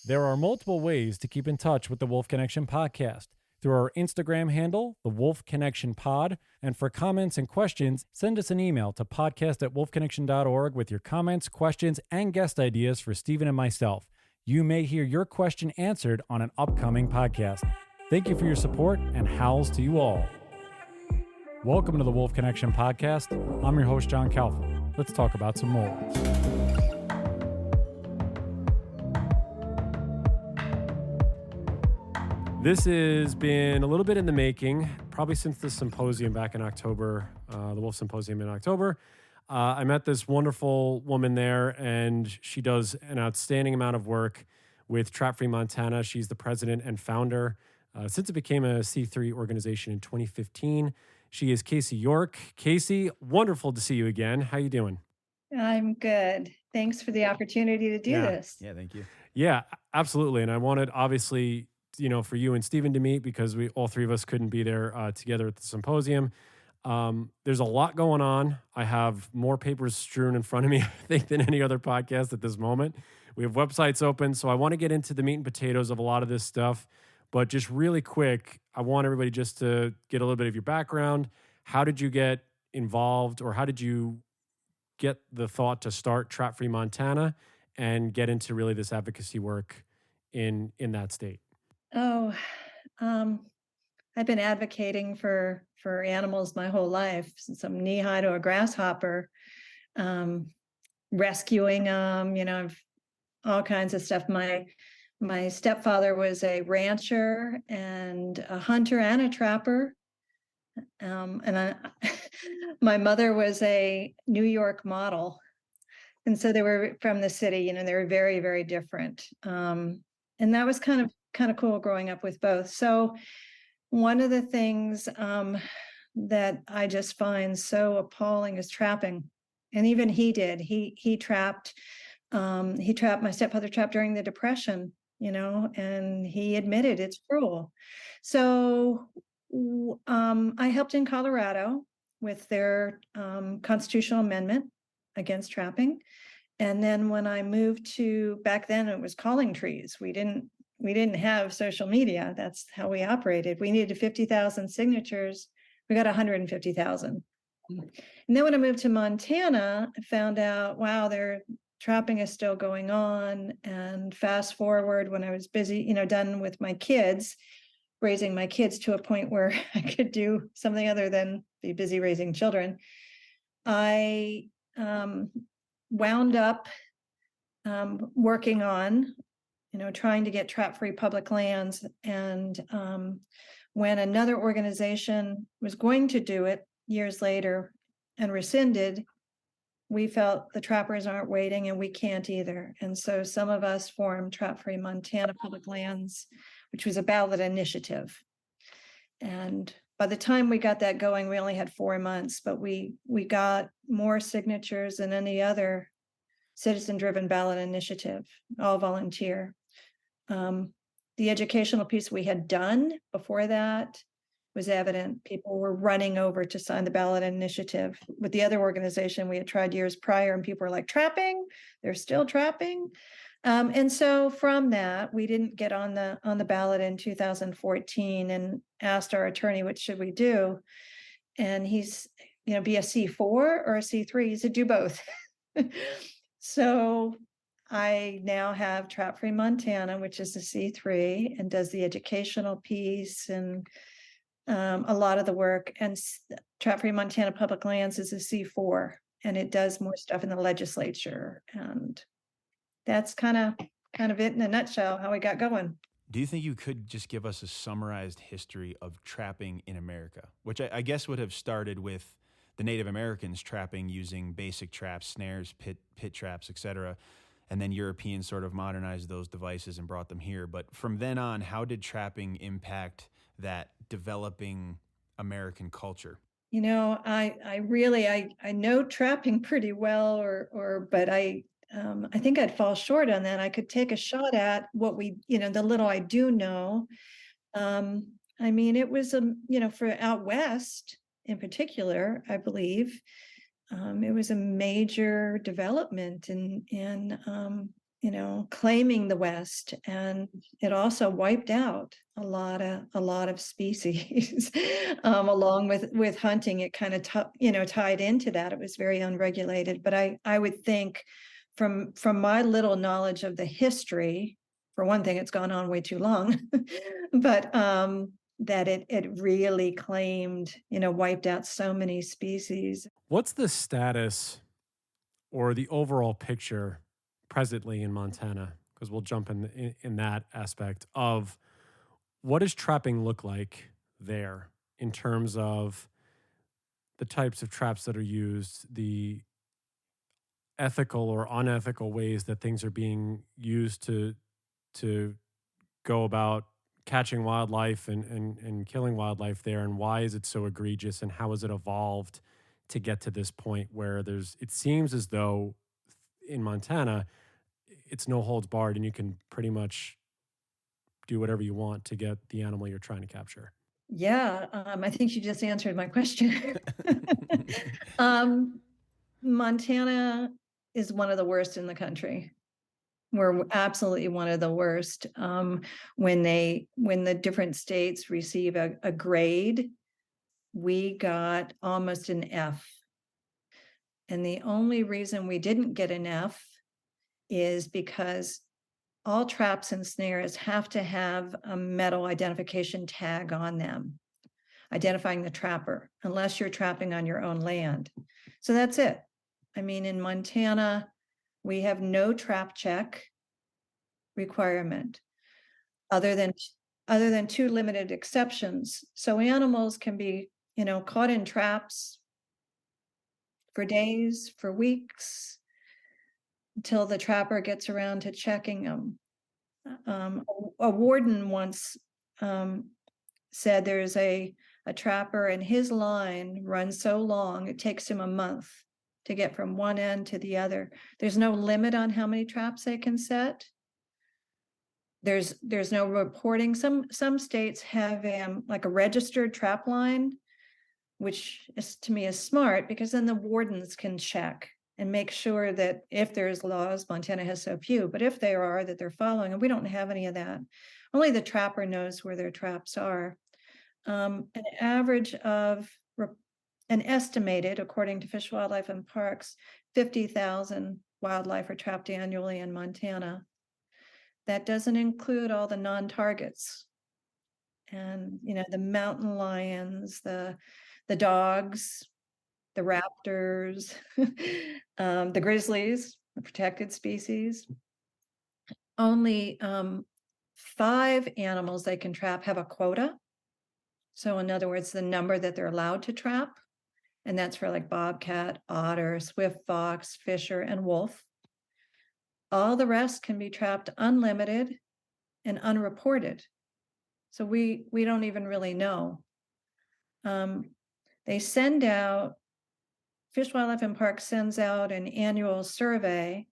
There are multiple ways to keep in touch with the Wolf Connection podcast. Through our Instagram handle, the Wolf Connection Pod, and for comments and questions, send us an email to podcast@wolfconnection.org with your comments, questions, and guest ideas for Stephen and myself. You may hear your question answered on an upcoming podcast. Thank you for your support, and howls to you all. Welcome to the Wolf Connection podcast. I'm your host, John Calfa. Let's talk about some morals. This has been a little bit in the making, probably since the symposium back in October, the Wolf Symposium in October. I met this wonderful woman there, and she does an outstanding amount of work with Trap Free Montana. She's the president and founder since it became a C3 organization in 2015. She is Casey York. Casey, wonderful to see you again. How you doing? I'm good. Thanks for the opportunity to do this. Yeah, thank you. Yeah, absolutely. And I wanted, obviously, for you and Stephen to meet because we all three of us couldn't be there together at the symposium. There's a lot going on. I have more papers strewn in front of me, I think, than any other podcast at this moment. We have websites open, so I want to get into the meat and potatoes of a lot of this stuff. But just really quick, I want everybody just to get a little bit of your background. How did you get involved, or how did you get the thought to start Trap Free Montana and get into really this advocacy work in that state? Oh, I've been advocating for animals my whole life, since I'm knee-high to a grasshopper, rescuing them, I've all kinds of stuff. My stepfather was a rancher and a hunter and a trapper. My mother was a New York model. And so they were from the city, they were very, very different. And that was kind of cool growing up with both. So one of the things that I just find so appalling is trapping. And even he did. He trapped. My stepfather trapped during the Depression, and he admitted it's cruel. So I helped in Colorado with their constitutional amendment against trapping. And then when I moved to, back then it was calling trees. We didn't have social media. That's how we operated. We needed 50,000 signatures. We got 150,000. And then when I moved to Montana, I found out, wow, their trapping is still going on. And fast forward, when I was busy, done with my kids, raising my kids to a point where I could do something other than be busy raising children, I wound up working on trying to get trap-free public lands. And when another organization was going to do it years later and rescinded, we felt the trappers aren't waiting and we can't either. And so some of us formed Trap-Free Montana Public Lands, which was a ballot initiative. And by the time we got that going, we only had 4 months, but we got more signatures than any other citizen-driven ballot initiative, all volunteer. The educational piece we had done before that was evident. People were running over to sign the ballot initiative. With the other organization we had tried years prior, and people were like, trapping? They're still trapping? And so from that, we didn't get on the ballot in 2014 and asked our attorney, what should we do? And he's, be a C4 or a C3? He said, do both. So I now have Trap Free Montana, which is a C3 and does the educational piece and a lot of the work. And Trap Free Montana Public Lands is a C4, and it does more stuff in the legislature. And that's kind of it in a nutshell, how we got going. Do you think you could just give us a summarized history of trapping in America, which I guess would have started with the Native Americans trapping using basic traps, snares, pit traps, etc., and then Europeans sort of modernized those devices and brought them here. But from then on, how did trapping impact that developing American culture? I know trapping pretty well, but I think I'd fall short on that. I could take a shot at what the little I do know. It was for out west in particular, I believe, it was a major development in claiming the West, and it also wiped out a lot of species. Along with hunting, it kind of tied into that. It was very unregulated. But I would think, from my little knowledge of the history, for one thing, it's gone on way too long, but that it really claimed, wiped out so many species. What's the status or the overall picture presently in Montana? Because we'll jump in that aspect of what does trapping look like there in terms of the types of traps that are used, the ethical or unethical ways that things are being used to go about catching wildlife and killing wildlife there, and why is it so egregious, and how has it evolved to get to this point where it seems as though in Montana it's no holds barred and you can pretty much do whatever you want to get the animal you're trying to capture. Yeah, I think you just answered my question. Montana is one of the worst in the country. We're absolutely one of the worst. When the different states receive a grade, we got almost an F. And the only reason we didn't get an F is because all traps and snares have to have a metal identification tag on them, identifying the trapper, unless you're trapping on your own land. So that's it. I mean, in Montana, we have no trap check requirement, other than two limited exceptions. So animals can be, caught in traps for days, for weeks, until the trapper gets around to checking them. A warden once said there's a trapper and his line runs so long, it takes him a month to get from one end to the other. There's no limit on how many traps they can set. There's no reporting. Some states have like a registered trap line, which is, to me, is smart, because then the wardens can check and make sure that if there's laws, Montana has so few, but if there are, that they're following. And we don't have any of that. Only the trapper knows where their traps are. An average of an estimated, according to Fish, Wildlife, and Parks, 50,000 wildlife are trapped annually in Montana. That doesn't include all the non-targets, and the mountain lions, the dogs, the raptors, the grizzlies, the protected species. Only 5 animals they can trap have a quota. So in other words, the number that they're allowed to trap, and that's for like bobcat, otter, swift fox, fisher, and wolf. All the rest can be trapped unlimited and unreported. So we don't even really know. They send out, Fish, Wildlife, and Parks sends out an annual survey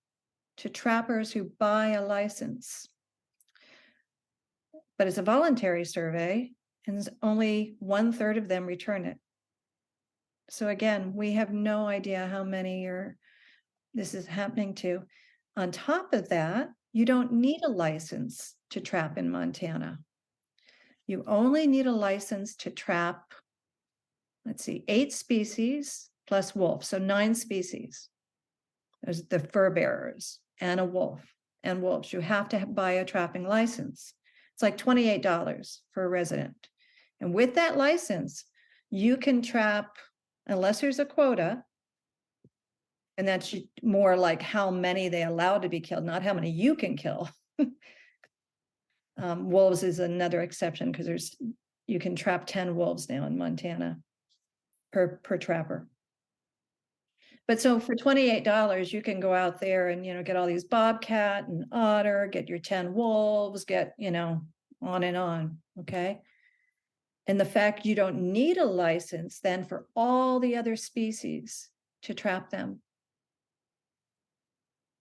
to trappers who buy a license. But it's a voluntary survey, and only 1/3 of them return it. So again, we have no idea how many this is happening to. On top of that, you don't need a license to trap in Montana. You only need a license to trap, 8 species plus wolf, so 9 species. There's the fur bearers and a wolf and wolves. You have to buy a trapping license. It's like $28 for a resident. And with that license, you can trap, unless there's a quota, and that's more like how many they allow to be killed, not how many you can kill. Wolves is another exception, because you can trap 10 wolves now in Montana per trapper. But so for $28, you can go out there and, get all these bobcat and otter, get your 10 wolves, get, on and on. Okay. And the fact you don't need a license then for all the other species to trap them.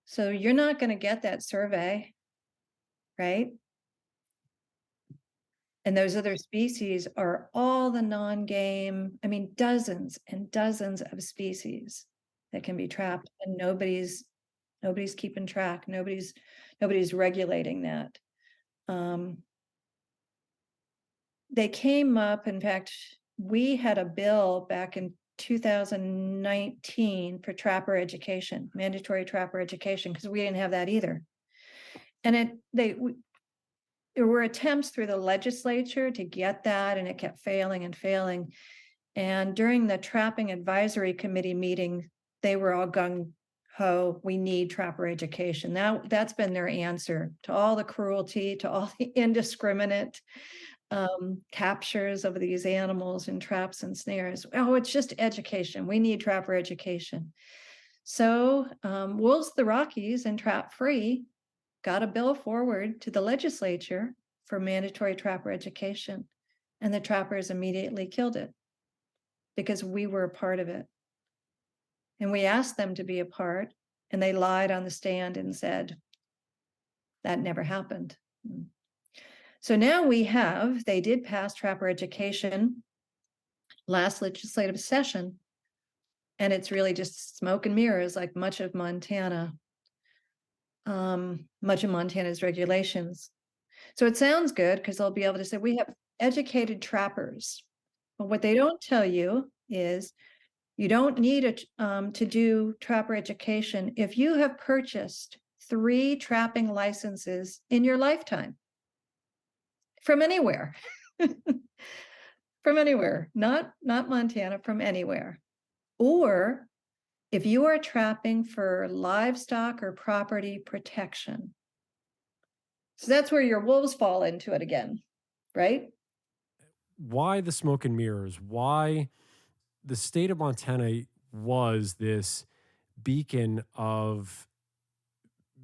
So you're not going to get that survey, right? And those other species are all the non-game, dozens and dozens of species that can be trapped, and nobody's Nobody's keeping track. Nobody's regulating that. They came up, in fact, we had a bill back in 2019 for trapper education, mandatory trapper education, because we didn't have that either. And there were attempts through the legislature to get that, and it kept failing and failing. And during the trapping advisory committee meeting, they were all gung ho, we need trapper education. Now that's been their answer to all the cruelty, to all the indiscriminate captures of these animals in traps and snares. Oh, it's just education. We need trapper education. So Wolves of the Rockies and Trap Free got a bill forward to the legislature for mandatory trapper education. And the trappers immediately killed it because we were a part of it. And we asked them to be a part, and they lied on the stand and said, that never happened. So now they did pass trapper education last legislative session, and it's really just smoke and mirrors like much of Montana, much of Montana's regulations. So it sounds good because they'll be able to say, we have educated trappers. But what they don't tell you is you don't need to do trapper education if you have purchased 3 trapping licenses in your lifetime. From anywhere. From anywhere, not Montana, from anywhere. Or if you are trapping for livestock or property protection. So that's where your wolves fall into it again, right? Why the smoke and mirrors? Why the state of Montana was this beacon of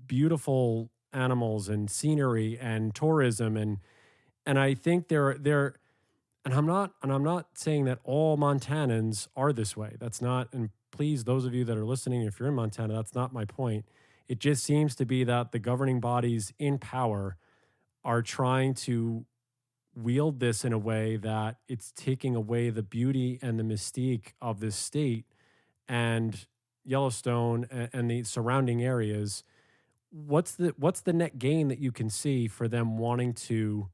beautiful animals and scenery and tourism, and I think they're and I'm not saying that all Montanans are this way. That's not, and please, those of you that are listening, if you're in Montana, that's not my point. It just seems to be that the governing bodies in power are trying to wield this in a way that it's taking away the beauty and the mystique of this state and Yellowstone and the surrounding areas. What's the net gain that you can see for them wanting to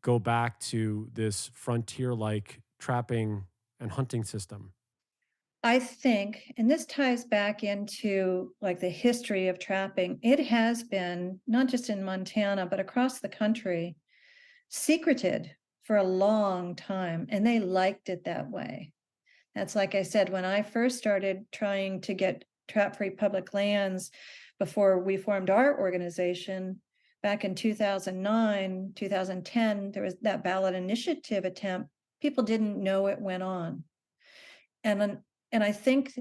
go back to this frontier-like trapping and hunting system? I think, and this ties back into like the history of trapping, it has been, not just in Montana, but across the country, secreted for a long time, and they liked it that way. That's like I said, when I first started trying to get trap-free public lands before we formed our organization back in 2009, 2010, there was that ballot initiative attempt. People didn't know it went on. And I think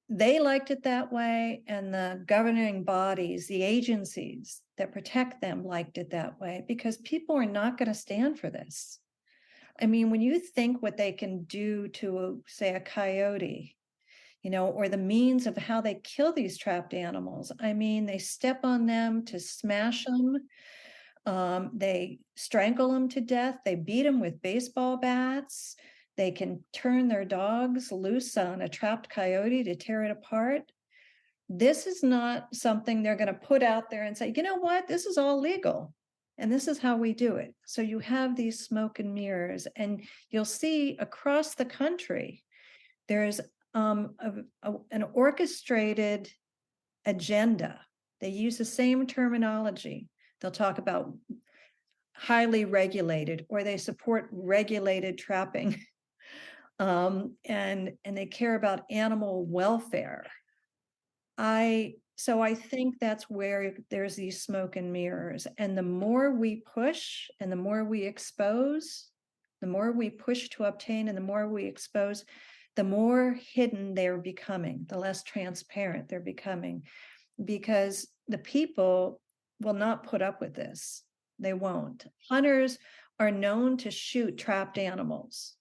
they liked it that way, and the governing bodies, the agencies that protect them liked it that way, because people are not going to stand for this. I mean, when you think what they can do to, say, a coyote, or the means of how they kill these trapped animals, I mean, they step on them to smash them. They strangle them to death. They beat them with baseball bats. They can turn their dogs loose on a trapped coyote to tear it apart. This is not something they're going to put out there and say, you know what, this is all legal. And this is how we do it. So you have these smoke and mirrors, and you'll see across the country, there's an orchestrated agenda. They use the same terminology. They'll talk about highly regulated, or they support regulated trapping. And they care about animal welfare. So I think that's where there's these smoke and mirrors. And the more we push and the more we expose, the more we push to obtain and the more we expose, the more hidden they're becoming, the less transparent they're becoming, because the people will not put up with this. They won't. Hunters are known to shoot trapped animals.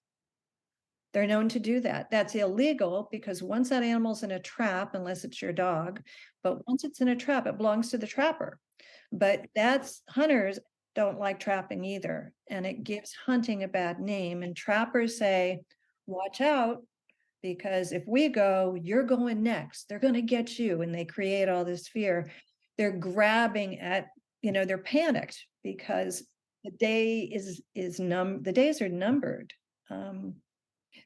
They're known to do that. That's illegal because once that animal's in a trap, unless it's your dog, but once it's in a trap, it belongs to the trapper. But hunters don't like trapping either. And it gives hunting a bad name. And trappers say, watch out, because if we go, you're going next. They're going to get you. And they create all this fear. They're grabbing at, they're panicked because the the days are numbered.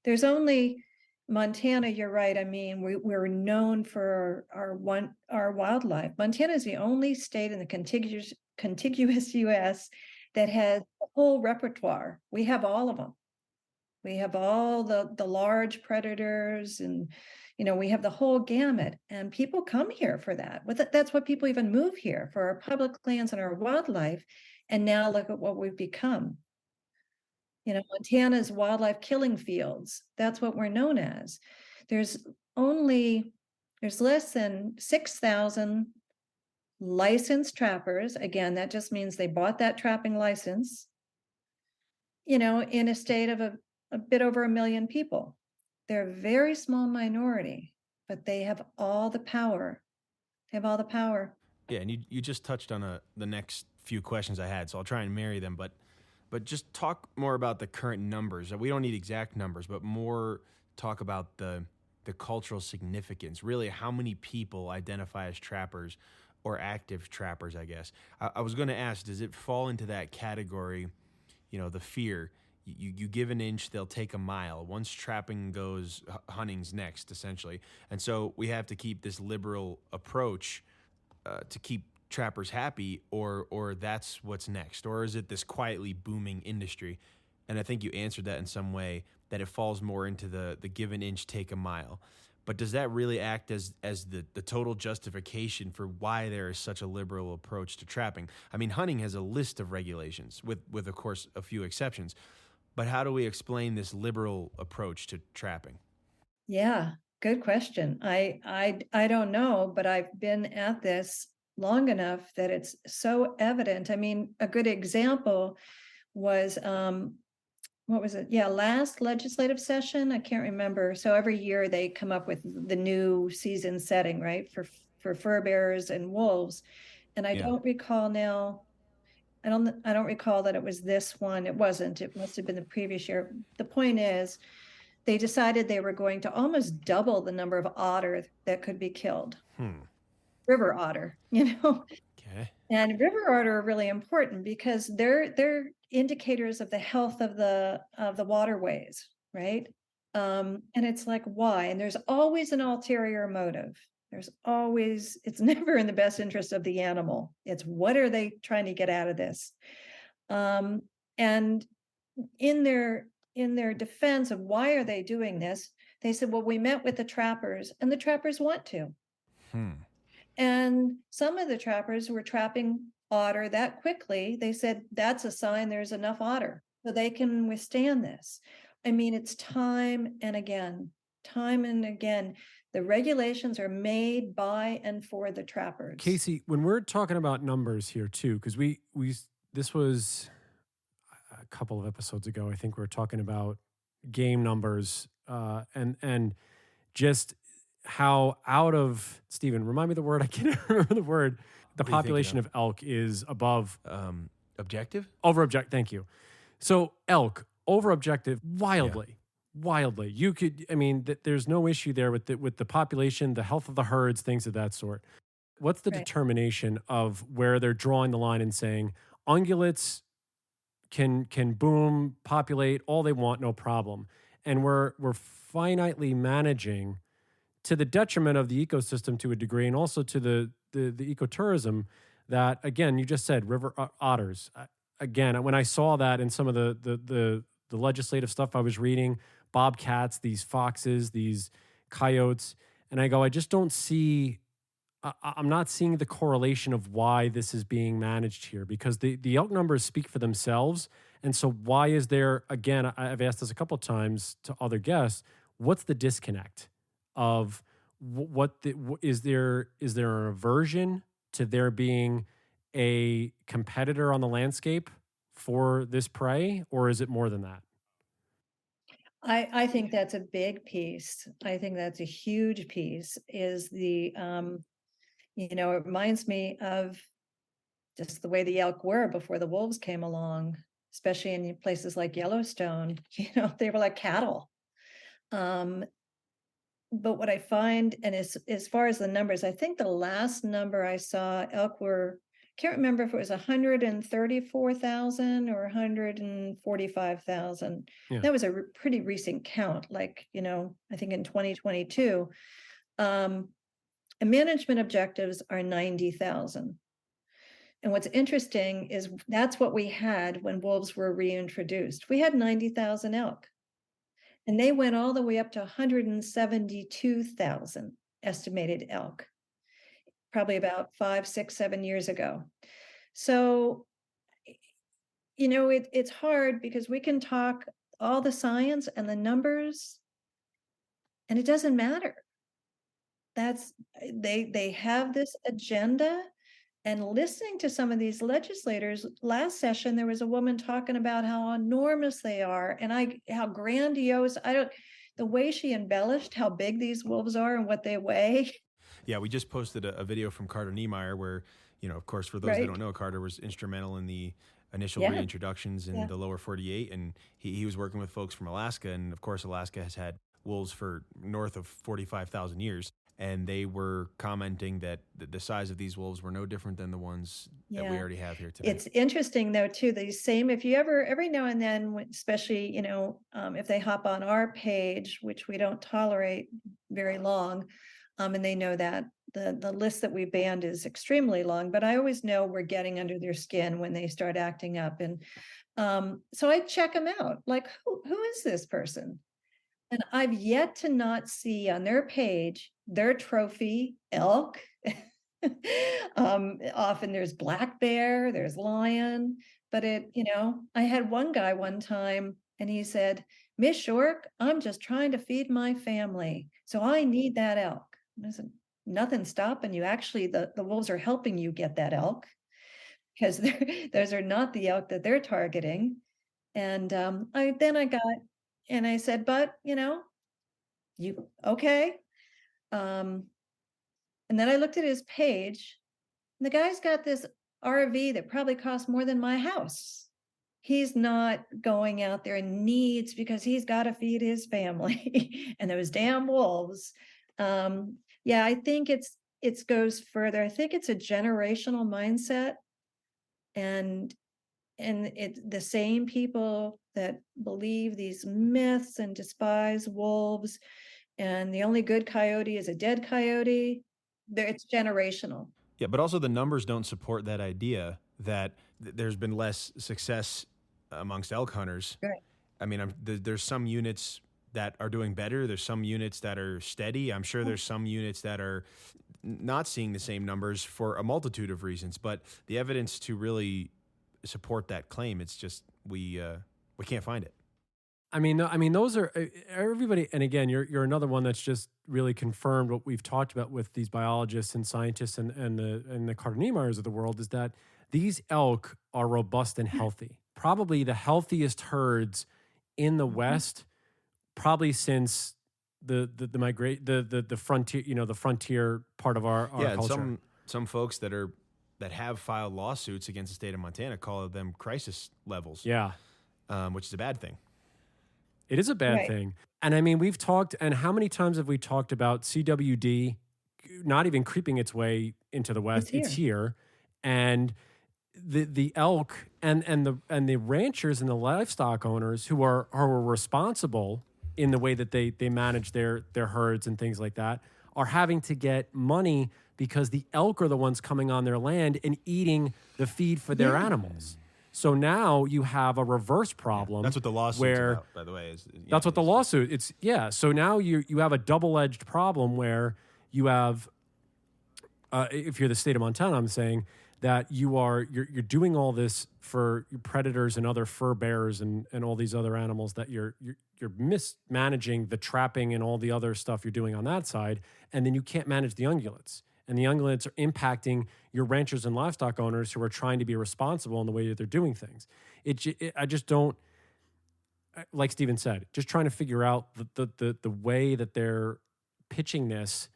There's only Montana, you're right. I mean, we're known for our wildlife. Montana is the only state in the contiguous US that has a whole repertoire. We have all of them. We have all the large predators, and we have the whole gamut, and people come here for that. That's what people even move here for, our public lands and our wildlife. And now look at what we've become. Montana's wildlife killing fields. That's what we're known as. There's less than 6,000 licensed trappers. Again, that just means they bought that trapping license, in a state of a bit over 1 million people. They're a very small minority, but they have all the power. They have all the power. Yeah, and you just touched on the next few questions I had, so I'll try and marry them. But just talk more about the current numbers. We don't need exact numbers, but more talk about the cultural significance. Really, how many people identify as trappers or active trappers, I guess. I was going to ask, does it fall into that category, the fear? You give an inch, they'll take a mile. Once trapping goes, hunting's next, essentially. And so we have to keep this liberal approach to keep trappers happy, or that's what's next? Or is it this quietly booming industry? And I think you answered that in some way, that it falls more into the give an inch, take a mile. But does that really act as the total justification for why there is such a liberal approach to trapping? I mean, hunting has a list of regulations, with of course a few exceptions. But how do we explain this liberal approach to trapping? Yeah, good question. I don't know, but I've been at this long enough that it's so evident. I mean, a good example was what was it? Yeah, last legislative session. I can't remember. So every year they come up with the new season setting, right? For fur bearers and wolves. And I don't recall now. I don't recall that it was this one. It wasn't. It must have been the previous year. The point is, they decided they were going to almost double the number of otter that could be killed. River otter, Okay. And river otter are really important because they're indicators of the health of the waterways, right? And it's like, why? And there's always an ulterior motive. It's never in the best interest of the animal. It's what are they trying to get out of this? And in their defense of why are they doing this, they said, well, we met with the trappers and the trappers want to. And some of the trappers were trapping otter that quickly. They said, that's a sign there's enough otter so they can withstand this. I mean, it's time and again. The regulations are made by and for the trappers. Casey, when we're talking about numbers here too, because this was a couple of episodes ago, I think we were talking about game numbers and just how out of, Stephen, remind me the word, I can't remember the word. The population of elk is above objective? Over object. Thank you. So elk over objective wildly. You could, I mean, there's no issue there with the population, the health of the herds, things of that sort. What's the determination of where they're drawing the line and saying ungulates can boom, populate all they want, no problem, and we're finitely managing to the detriment of the ecosystem to a degree, and also to the ecotourism that, again, you just said river otters. Again, when I saw that in some of the legislative stuff I was reading, bobcats, these foxes, these coyotes, and I go, I just don't see. I'm not seeing the correlation of why this is being managed here, because the elk numbers speak for themselves. And so why is there, again, I've asked this a couple of times to other guests, what's the disconnect of is there an aversion to there being a competitor on the landscape for this prey, or is it more than that? I think that's a big piece. I think that's a huge piece, is the it reminds me of just the way the elk were before the wolves came along, especially in places like Yellowstone. They were like cattle. but what I find, and as far as the numbers, I think the last number I saw, elk were, can't remember if it was 134,000 or 145,000. Yeah. That was a pretty recent count, like, I think in 2022. And management objectives are 90,000. And what's interesting is that's what we had when wolves were reintroduced. We had 90,000 elk, and they went all the way up to 172,000 estimated elk, probably about 5, 6, 7 years ago. So, it's hard because we can talk all the science and the numbers, and it doesn't matter. They have this agenda. And listening to some of these legislators, last session, there was a woman talking about how enormous they are and how grandiose. The way she embellished how big these wolves are and what they weigh. Yeah, we just posted a video from Carter Niemeyer where, of course, for those that don't know, Carter was instrumental in the initial reintroductions in the lower 48. And he was working with folks from Alaska. And of course, Alaska has had wolves for north of 45,000 years. And they were commenting that the size of these wolves were no different than the ones that we already have here today. It's interesting, though, too, if you every now and then, especially, if they hop on our page, which we don't tolerate very long, and they know that the list that we banned is extremely long, but I always know we're getting under their skin when they start acting up. And so I check them out, like, who is this person? And I've yet to not see on their page their trophy elk. Often there's black bear, there's lion, but I had one guy one time and he said, "Miss Shork, I'm just trying to feed my family, so I need that elk." And I said, "Nothing's stopping you. Actually, the wolves are helping you get that elk, because those are not the elk that they're targeting." And I said, "But, you okay?" And then I looked at his page, and the guy's got this RV that probably costs more than my house. He's not going out there in needs because he's got to feed his family and those damn wolves. I think it goes further. I think it's a generational mindset, and it's the same people that believe these myths and despise wolves, and the only good coyote is a dead coyote. It's generational. Yeah, but also the numbers don't support that idea that there's been less success amongst elk hunters. Right. I mean, there's some units that are doing better. There's some units that are steady. I'm sure there's some units that are not seeing the same numbers for a multitude of reasons. But the evidence to really support that claim, it's just we can't find it. I mean, those are everybody. And again, you're another one that's just really confirmed what we've talked about with these biologists and scientists and the Carter Niemeyers of the world, is that these elk are robust and healthy. Probably the healthiest herds in the West, probably since the frontier, the frontier part of our culture. And some folks that have filed lawsuits against the state of Montana call them crisis levels. Yeah, which is a bad thing. It is a bad thing. And I mean, we've talked, and how many times have we talked about CWD not even creeping its way into the West? It's here. And the elk and the ranchers and the livestock owners who are responsible in the way that they manage their herds and things like that are having to get money because the elk are the ones coming on their land and eating the feed for their animals. So now you have a reverse problem. That's what the lawsuit's about, by the way. That's what the lawsuit. So now you have a double-edged problem where you have, if you're the state of Montana, I'm saying that you're doing all this for predators and other fur bearers and all these other animals that you're mismanaging the trapping and all the other stuff you're doing on that side, and then you can't manage the ungulates. And the ungulates are impacting your ranchers and livestock owners who are trying to be responsible in the way that they're doing things. I just don't, like Steven said, just trying to figure out the way that they're pitching this,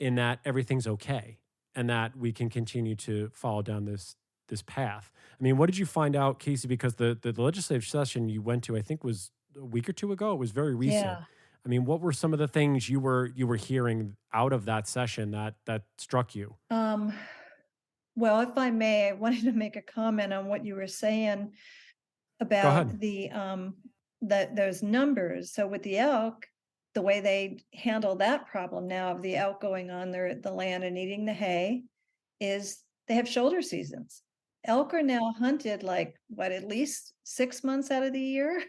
in that everything's okay and that we can continue to follow down this path. I mean, what did you find out, Casey? Because the legislative session you went to, I think, was a week or two ago. It was very recent. I mean, what were some of the things you were hearing out of that session that struck you? Um, well, if I may, I wanted to make a comment on what you were saying Go about ahead. those numbers. So with the elk, the way they handle that problem now of the elk going on the land and eating the hay is they have shoulder seasons. Elk are now hunted like what, at least 6 months out of the year.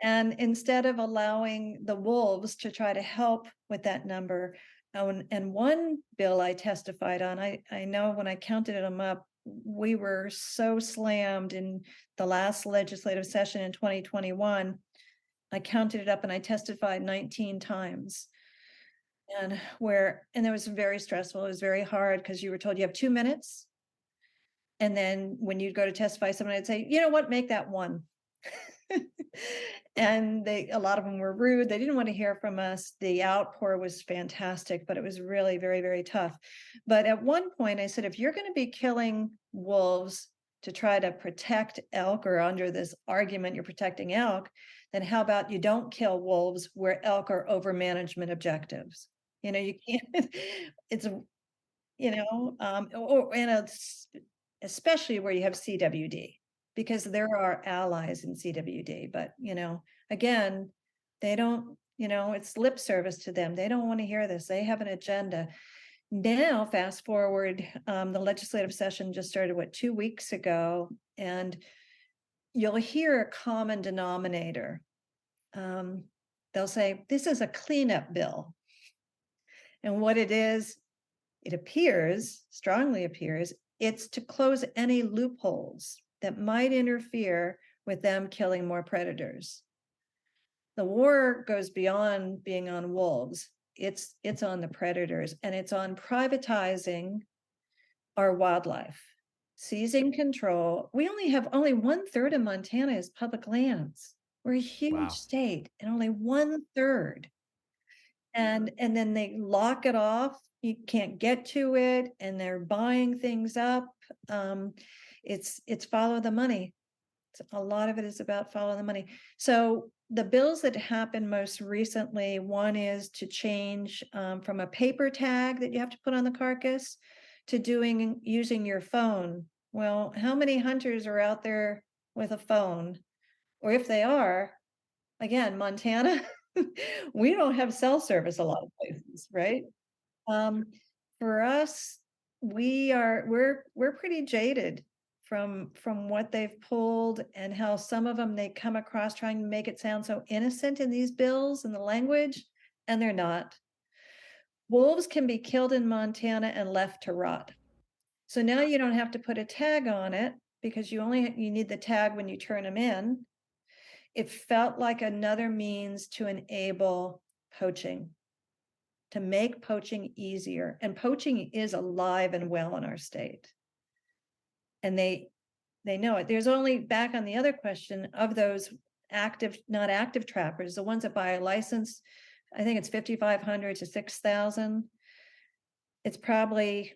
And instead of allowing the wolves to try to help with that number, and one bill I testified on, I know when I counted them up, we were so slammed in the last legislative session in 2021. I counted it up and I testified 19 times. And it was very stressful. It was very hard because you were told you have 2 minutes. And then when you'd go to testify, someone would say, you know what, make that one. And a lot of them were rude. They didn't want to hear from us. The outpour was fantastic, but it was really very, very tough. But at one point I said, if you're going to be killing wolves to try to protect elk, or under this argument, you're protecting elk, then how about you don't kill wolves where elk are over management objectives? You can't, it's, especially where you have CWD, because there are allies in CWD, but again, they don't, it's lip service to them. They don't want to hear this. They have an agenda. Now, fast forward, the legislative session just started, 2 weeks ago, and you'll hear a common denominator. They'll say, this is a cleanup bill. And what it is, it strongly appears, it's to close any loopholes that might interfere with them killing more predators. The war goes beyond being on wolves. It's on the predators, and it's on privatizing our wildlife, seizing control. We only 1/3 of Montana is public lands. We're a huge Wow. state, and only 1/3. And then they lock it off. You can't get to it, and they're buying things up. It's follow the money. A lot of it is about follow the money. So the bills that happened most recently, one is to change from a paper tag that you have to put on the carcass to using your phone. Well, how many hunters are out there with a phone? Or if they are, again, Montana, we don't have cell service a lot of places, right? For us, we're pretty jaded from what they've pulled, and how some of them they come across trying to make it sound so innocent in these bills and the language, and they're not. Wolves can be killed in Montana and left to rot. So now you don't have to put a tag on it, because you need the tag when you turn them in. It felt like another means to enable poaching, to make poaching easier. And poaching is alive and well in our state. And they know it. There's only, back on the other question, of those active, not active trappers, the ones that buy a license, I think it's 5,500 to 6,000. It's probably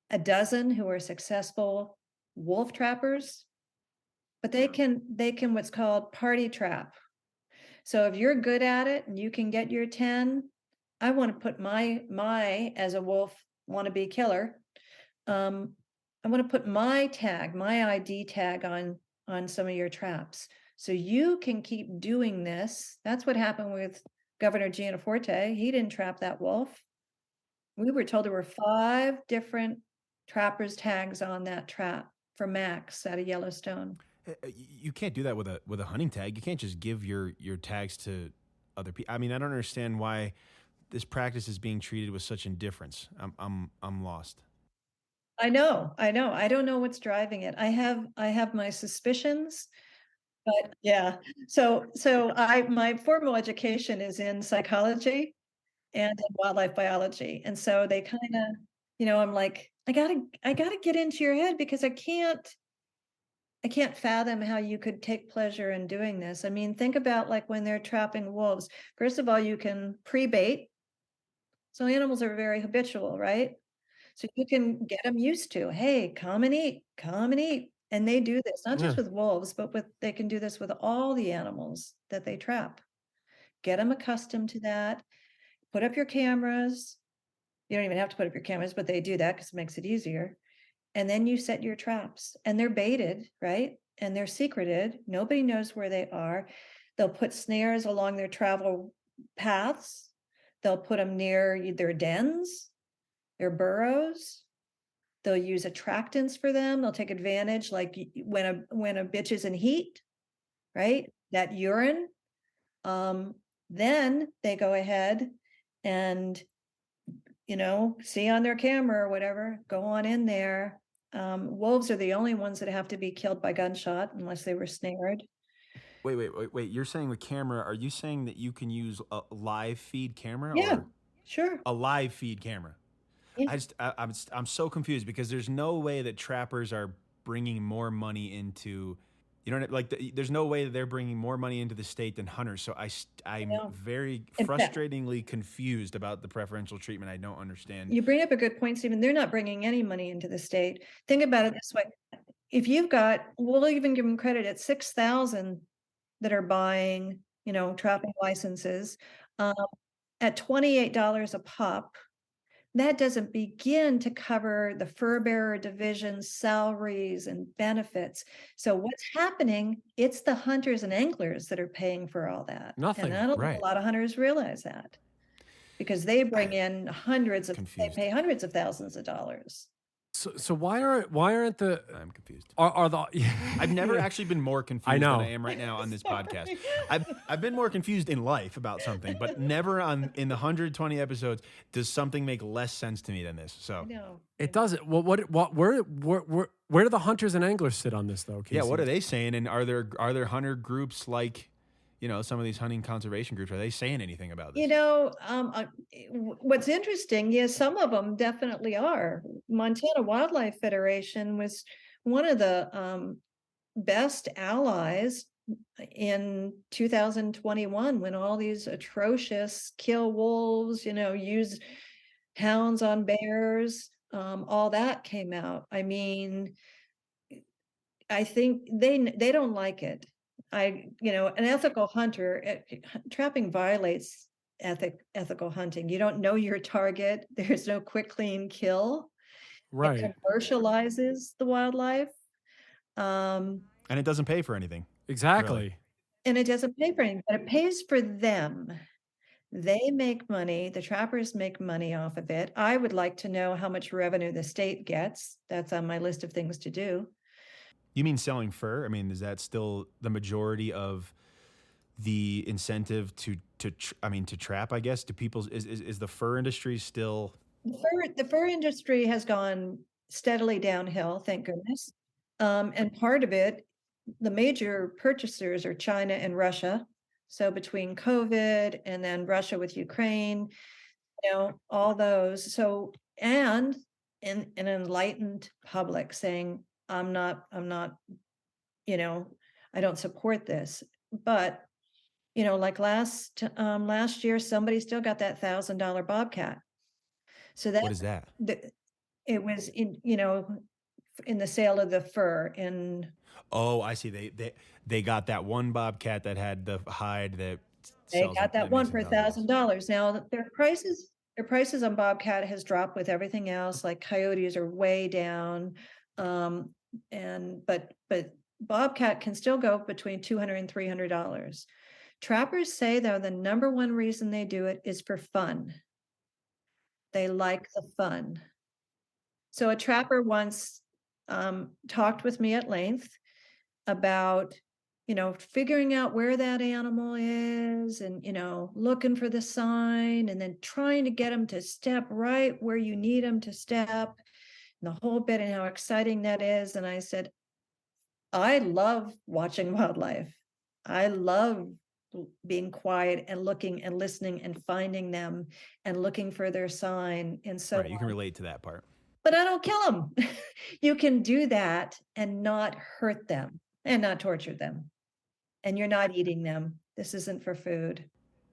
a dozen who are successful wolf trappers, but they can what's called party trap. So if you're good at it and you can get your 10, I want to put my as a wolf wannabe killer, I want to put my tag, my ID tag on some of your traps, so you can keep doing this. That's what happened with Governor Giannaforte. He didn't trap that wolf. We were told there were 5 different trappers tags on that trap for Max out of Yellowstone. You can't do that with a hunting tag. You can't just give your tags to other people. I mean, I don't understand why this practice is being treated with such indifference. I'm lost. I know. I don't know what's driving it. I have my suspicions, but yeah. So my formal education is in psychology and in wildlife biology. And so they kind of, I'm like, I gotta get into your head, because I can't fathom how you could take pleasure in doing this. I mean, think about like when they're trapping wolves. First of all, you can pre-bait. So animals are very habitual, right? So you can get them used to, hey, come and eat, come and eat. And they do this, not just Yeah. with wolves, but they can do this with all the animals that they trap. get them accustomed to that. Put up your cameras. You don't even have to put up your cameras, but they do that because it makes it easier. And then you set your traps, and they're baited, right? And they're secreted. Nobody knows where they are. They'll put snares along their travel paths. They'll put them near their dens, their burrows. They'll use attractants for them. They'll take advantage, like when a bitch is in heat, right? That urine. Then they go ahead and, see on their camera or whatever, go on in there. Wolves are the only ones that have to be killed by gunshot unless they were snared. Wait. You're saying with camera, are you saying that you can use a live feed camera? Yeah, Or sure. a live feed camera? Yeah. I'm so confused because there's no way that trappers are bringing more money into, there's no way that they're bringing more money into the state than hunters. So I'm know. very In fact- frustratingly confused about the preferential treatment. I don't understand. You bring up a good point, Stephen. They're not bringing any money into the state. Think about it this way. If you've got, we'll even give them credit at 6,000 that are buying, trapping licenses, at $28 a pop, that doesn't begin to cover the fur bearer division's salaries and benefits. So what's happening, it's the hunters and anglers that are paying for all that. Nothing, And I don't think right. a lot of hunters realize that, because they bring in they confused. pay hundreds of thousands of dollars. So why aren't the I'm confused. are the I've never actually been more confused I know. than I am right now on this podcast. I've been more confused in life about something, but never in the 120 episodes does something make less sense to me than this. So No, It doesn't. Well, where do the hunters and anglers sit on this though? Casey? yeah, what are they saying? And are there hunter groups like, some of these hunting conservation groups? Are they saying anything about this? What's interesting is some of them definitely are. Montana Wildlife Federation was one of the best allies in 2021 when all these atrocious kill wolves, use hounds on bears, all that came out. I mean, I think they don't like it. An ethical hunter, trapping violates ethical hunting. You don't know your target. There's no quick, clean kill. right? It commercializes the wildlife. And it doesn't pay for anything. Exactly. Really. And it doesn't pay for anything, but it pays for them. They make money. The trappers make money off of it. I would like to know how much revenue the state gets. That's on my list of things to do. You mean selling fur? I mean, is that still the majority of the incentive to trap? I guess, do people's is the fur industry still? The fur industry has gone steadily downhill, thank goodness. And part of it, the major purchasers are China and Russia. So between COVID and then Russia with Ukraine, all those. So, and an enlightened public saying, I'm not, I don't support this. But, like last year, somebody still got that $1,000 bobcat. So What is that? It was in the sale of the fur in. Oh, I see. They got that one bobcat that had the hide that. They got that one for $1,000. Now their prices on bobcat has dropped with everything else. Like coyotes are way down, but bobcat can still go between $200 and $300. Trappers say though the number one reason they do it is for fun. They like the fun. So a trapper once talked with me at length about, figuring out where that animal is and, looking for the sign and then trying to get them to step right where you need them to step, and the whole bit and how exciting that is. And I said, I love watching wildlife. I love being quiet and looking and listening and finding them and looking for their sign. And so Right, you can relate to that part. But I don't kill them. You can do that and not hurt them and not torture them. And you're not eating them. This isn't for food.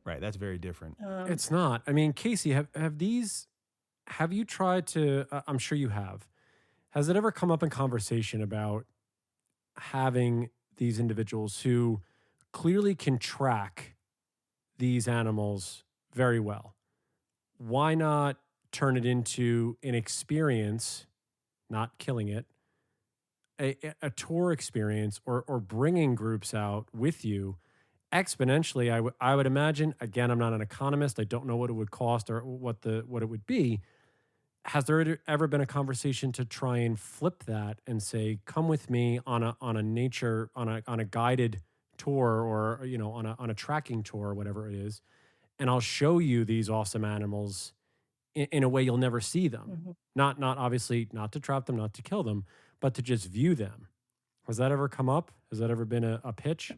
Right, that's very different. It's not. I mean, Casey, have you tried to? I'm sure you have. Has it ever come up in conversation about having these individuals who clearly can track these animals very well. Why not turn it into an experience, not killing it, a tour experience, or bringing groups out with you exponentially? I would imagine. Again, I'm not an economist. I don't know what it would cost or what it would be. Has there ever been a conversation to try and flip that and say, come with me on a nature on a guided tour, or on a tracking tour, or whatever it is, and I'll show you these awesome animals in a way you'll never see them. Mhm. Not obviously, not to trap them, not to kill them, but to just view them. Has that ever come up? Has that ever been a pitch?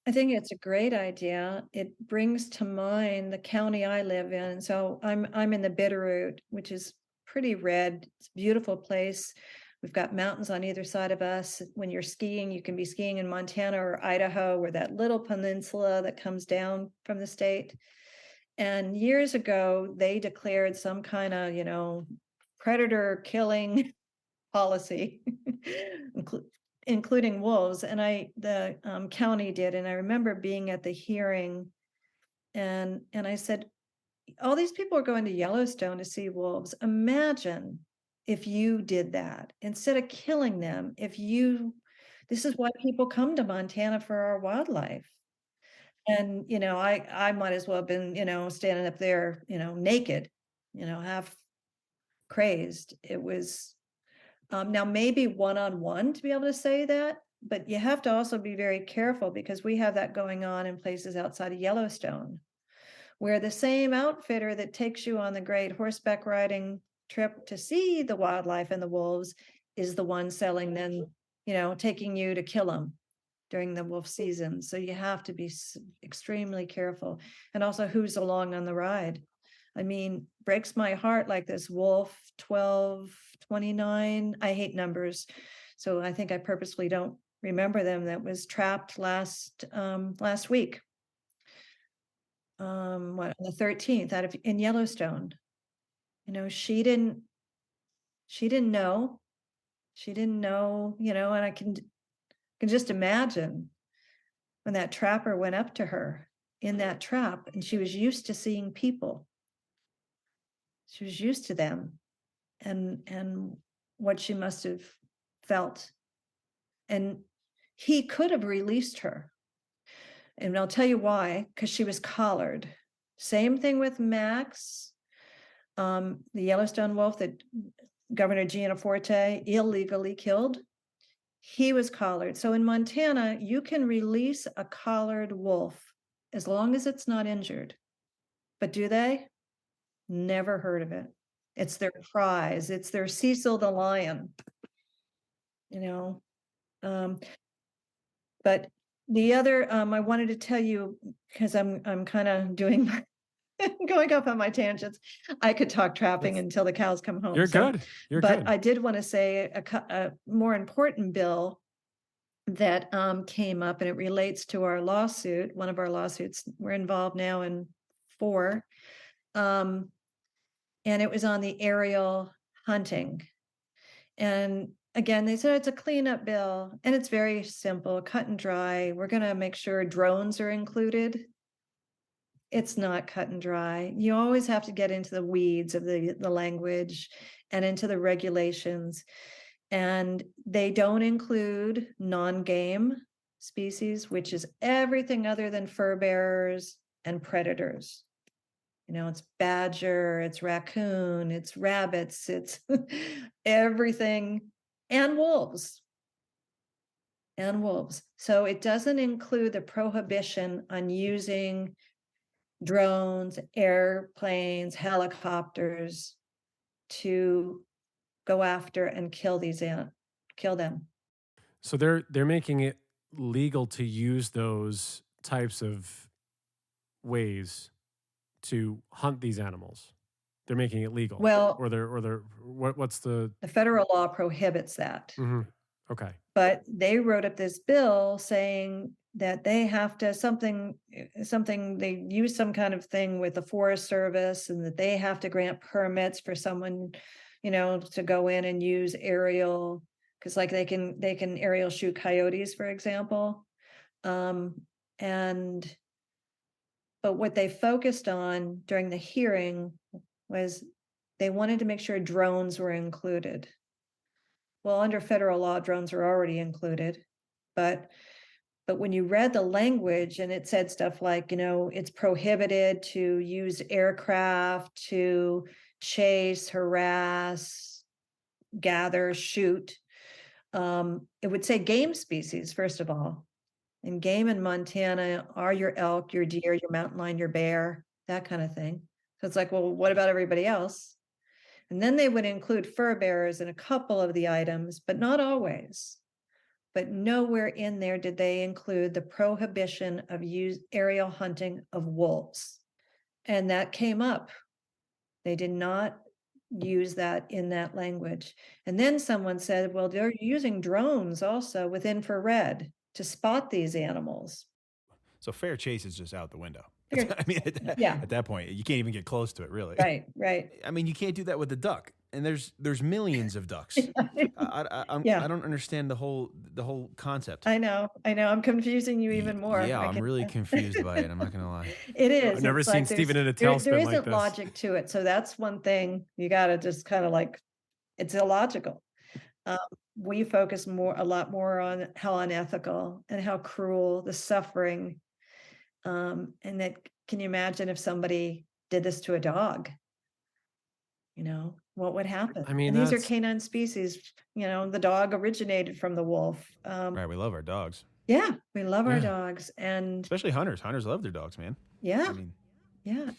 I think it's a great idea. It brings to mind the county I live in. So I'm in the Bitterroot, which is pretty red. It's a beautiful place. We've got mountains on either side of us. When you're skiing, you can be skiing in Montana or Idaho, or that little peninsula that comes down from the state. And years ago, they declared some kind of, predator killing policy, including wolves. And the county did. And I remember being at the hearing, and I said, all these people are going to Yellowstone to see wolves. Imagine if you did that instead of killing them. This is why people come to Montana for our wildlife. And, I might as well have been, standing up there, naked, half crazed. It was, now maybe one-on-one to be able to say that, but you have to also be very careful, because we have that going on in places outside of Yellowstone, where the same outfitter that takes you on the great horseback riding trip to see the wildlife and the wolves is the one selling them, taking you to kill them during the wolf season. So you have to be extremely careful. And also who's along on the ride. I mean, breaks my heart, like this wolf 1229. I hate numbers, so I think I purposely don't remember them. That was trapped last week. On the 13th in Yellowstone. She didn't know. She didn't know, and I can just imagine when that trapper went up to her in that trap, and she was used to seeing people. She was used to them, and what she must have felt. And he could have released her. And I'll tell you why, because she was collared. Same thing with Max, the Yellowstone wolf that Governor Giannaforte illegally killed. He was collared. So in Montana, you can release a collared wolf as long as it's not injured. But do they? Never heard of it. It's their prize. It's their Cecil the lion. But the other, I wanted to tell you, because I'm kind of doing going off on my tangents. I could talk trapping until the cows come home. You're good. You're but good. I did want to say a more important bill that came up, and it relates to our lawsuit. One of our lawsuits, we're involved now in 4. And it was on the aerial hunting. And again, they said it's a cleanup bill, and it's very simple, cut and dry. We're going to make sure drones are included. It's not cut and dry. You always have to get into the weeds of the language and into the regulations. And they don't include non-game species, which is everything other than fur bearers and predators. It's badger, it's raccoon, it's rabbits, it's everything, and wolves. So it doesn't include the prohibition on using drones, airplanes, helicopters to go after and kill them. So they're making it legal to use those types of ways to hunt these animals. They're making it legal. Well, what's the federal law prohibits that. Mm-hmm. Okay. But they wrote up this bill saying that they have to they use some kind of thing with the Forest Service, and that they have to grant permits for someone, to go in and use aerial, because like they can aerial shoot coyotes, for example. And But what they focused on during the hearing was they wanted to make sure drones were included. Well, under federal law, drones are already included, but when you read the language and it said stuff like, it's prohibited to use aircraft to chase, harass, gather, shoot, it would say game species, first of all. And game in Montana are your elk, your deer, your mountain lion, your bear, that kind of thing. So it's like, well, what about everybody else? And then they would include fur bearers in a couple of the items, but not always. But nowhere in there did they include the prohibition of aerial hunting of wolves. And that came up. They did not use that in that language. And then someone said, well, they're using drones also with infrared to spot these animals. So fair chase is just out the window. Fair, I mean, at that point, you can't even get close to it, really. Right. I mean, you can't do that with a duck, and there's millions of ducks. I don't understand the whole concept. I know. I'm confusing you even more. Yeah, I'm really confused by it. I'm not gonna lie. It is. I've never seen Stephen in a tailspin there like isn't this. logic to it. So that's one thing you got to just kind of like, it's illogical. We focus a lot more on how unethical and how cruel the suffering. And that, can you imagine if somebody did this to a dog? What would happen? I mean, and these are canine species. The dog originated from the wolf. Right, we love our dogs. Yeah, we love our dogs, and especially hunters. Hunters love their dogs, man. Yeah, I mean, yeah.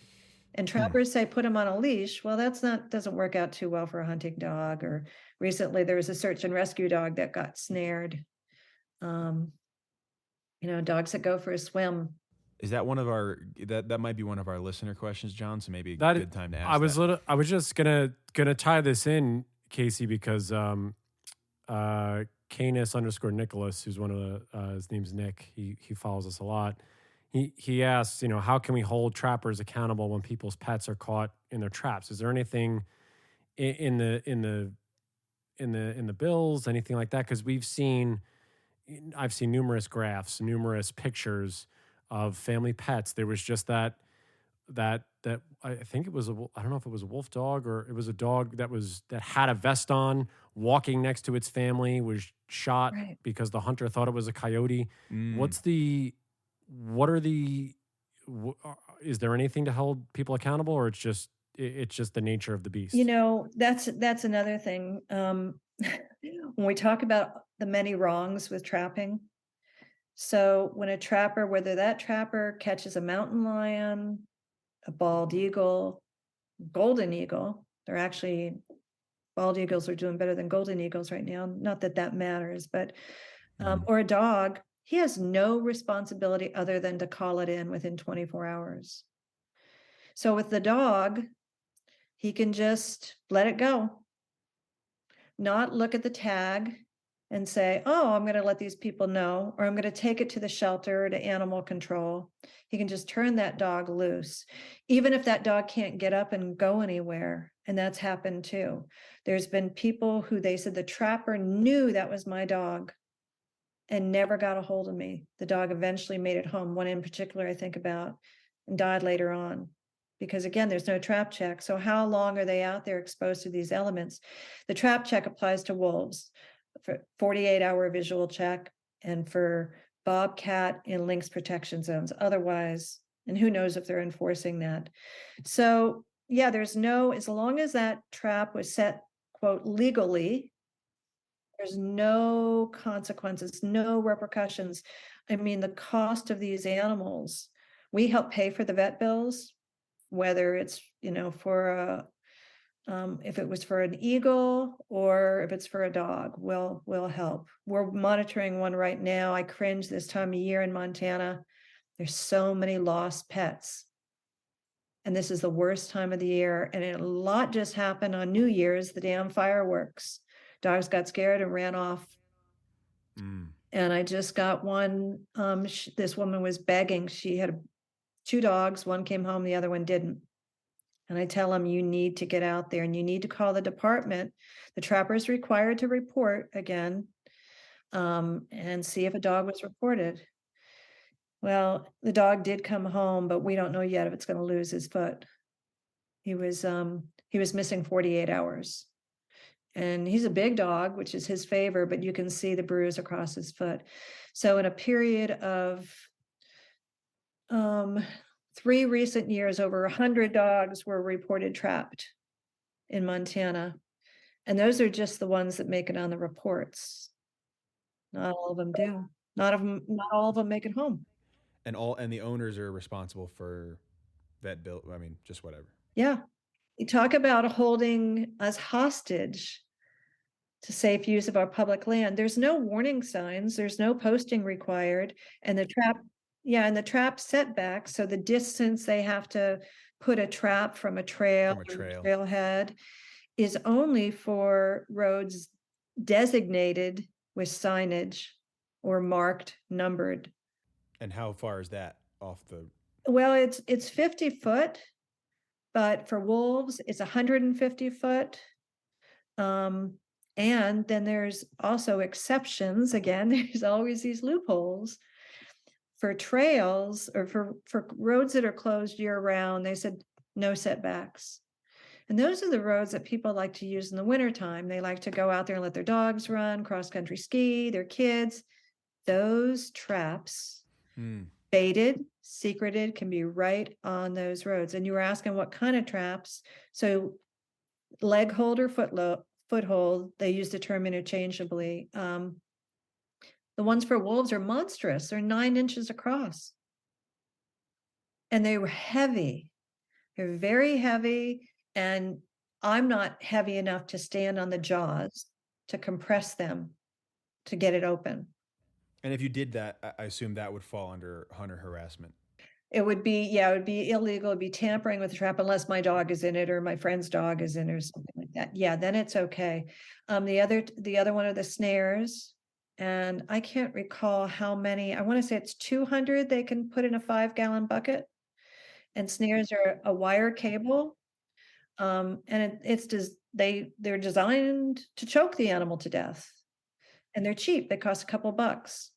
And trappers say put them on a leash. Well, doesn't work out too well for a hunting dog. Or recently there was a search and rescue dog that got snared. Dogs that go for a swim. Is that one of our that might be one of our listener questions, John? So maybe a good time to ask. I was just gonna tie this in, Casey, because Canis_Nicholas, who's one of the his name's Nick. He follows us a lot. He asks, how can we hold trappers accountable when people's pets are caught in their traps? Is there anything in the bills, anything like that? Because I've seen numerous graphs, numerous pictures of family pets. There was just that I think it was I don't know if it was a wolf dog or it was a dog that had a vest on, walking next to its family, was shot because the hunter thought it was a coyote. Is there anything to hold people accountable, or it's just the nature of the beast? That's another thing. When we talk about the many wrongs with trapping, so when a trapper, whether that trapper catches a mountain lion, a bald eagle, golden eagle, bald eagles are doing better than golden eagles right now. Not that matters, but or a dog, he has no responsibility other than to call it in within 24 hours. So with the dog, he can just let it go, not look at the tag and say, oh, I'm going to let these people know, or I'm going to take it to the shelter, to animal control. He can just turn that dog loose, even if that dog can't get up and go anywhere. And that's happened too. There's been people who they said the trapper knew that was my dog and never got a hold of me. The dog eventually made it home. One in particular I think about, and died later on. Because again, there's no trap check. So how long are they out there exposed to these elements? The trap check applies to wolves for 48-hour visual check and for bobcat in lynx protection zones. Otherwise, and who knows if they're enforcing that. So yeah, as long as that trap was set, quote, legally, there's no consequences, no repercussions. I mean, the cost of these animals, we help pay for the vet bills, whether it's, for if it was for an eagle or if it's for a dog, we'll help. We're monitoring one right now. I cringe this time of year in Montana. There's so many lost pets. And this is the worst time of the year. And a lot just happened on New Year's, the damn fireworks. Dogs got scared and ran off. And I just got one. This woman was begging. She had 2 dogs. One came home, the other one didn't. And I tell them, you need to get out there and you need to call the department. The trapper is required to report again, and see if a dog was reported. Well, the dog did come home, but we don't know yet if it's gonna lose his foot. He was missing 48 hours. And he's a big dog, which is his favor, but you can see the bruise across his foot. So in a period of 3 recent years, over 100 dogs were reported trapped in Montana. And those are just the ones that make it on the reports. Not all of them do. Not all of them make it home. And the owners are responsible for vet bill. I mean, just whatever. Yeah. You talk about holding us hostage to safe use of our public land. There's no warning signs, there's no posting required, and the trap setbacks, so the distance they have to put a trap from a trail From a or trail. trailhead is only for roads designated with signage or marked, numbered. And how far is that off the? Well, it's 50 foot, but for wolves, it's 150 foot. And then there's also exceptions. Again, there's always these loopholes for trails or for roads that are closed year round. They said no setbacks. And those are the roads that people like to use in the wintertime. They like to go out there and let their dogs run, cross country ski, their kids. Those traps, baited, secreted, can be right on those roads. And you were asking what kind of traps. So leg hold or foothold, they use the term interchangeably. The ones for wolves are monstrous. They're 9 inches across. And they were heavy. They're very heavy. And I'm not heavy enough to stand on the jaws to compress them to get it open. And if you did that, I assume that would fall under hunter harassment. It would be illegal. It'd be tampering with the trap unless my dog is in it or my friend's dog is in it or something like that. Yeah, then it's okay. The other one are the snares. And I can't recall how many, I want to say it's 200 they can put in a 5-gallon bucket. And snares are a wire cable. And they're designed to choke the animal to death. And they're cheap. They cost a couple bucks.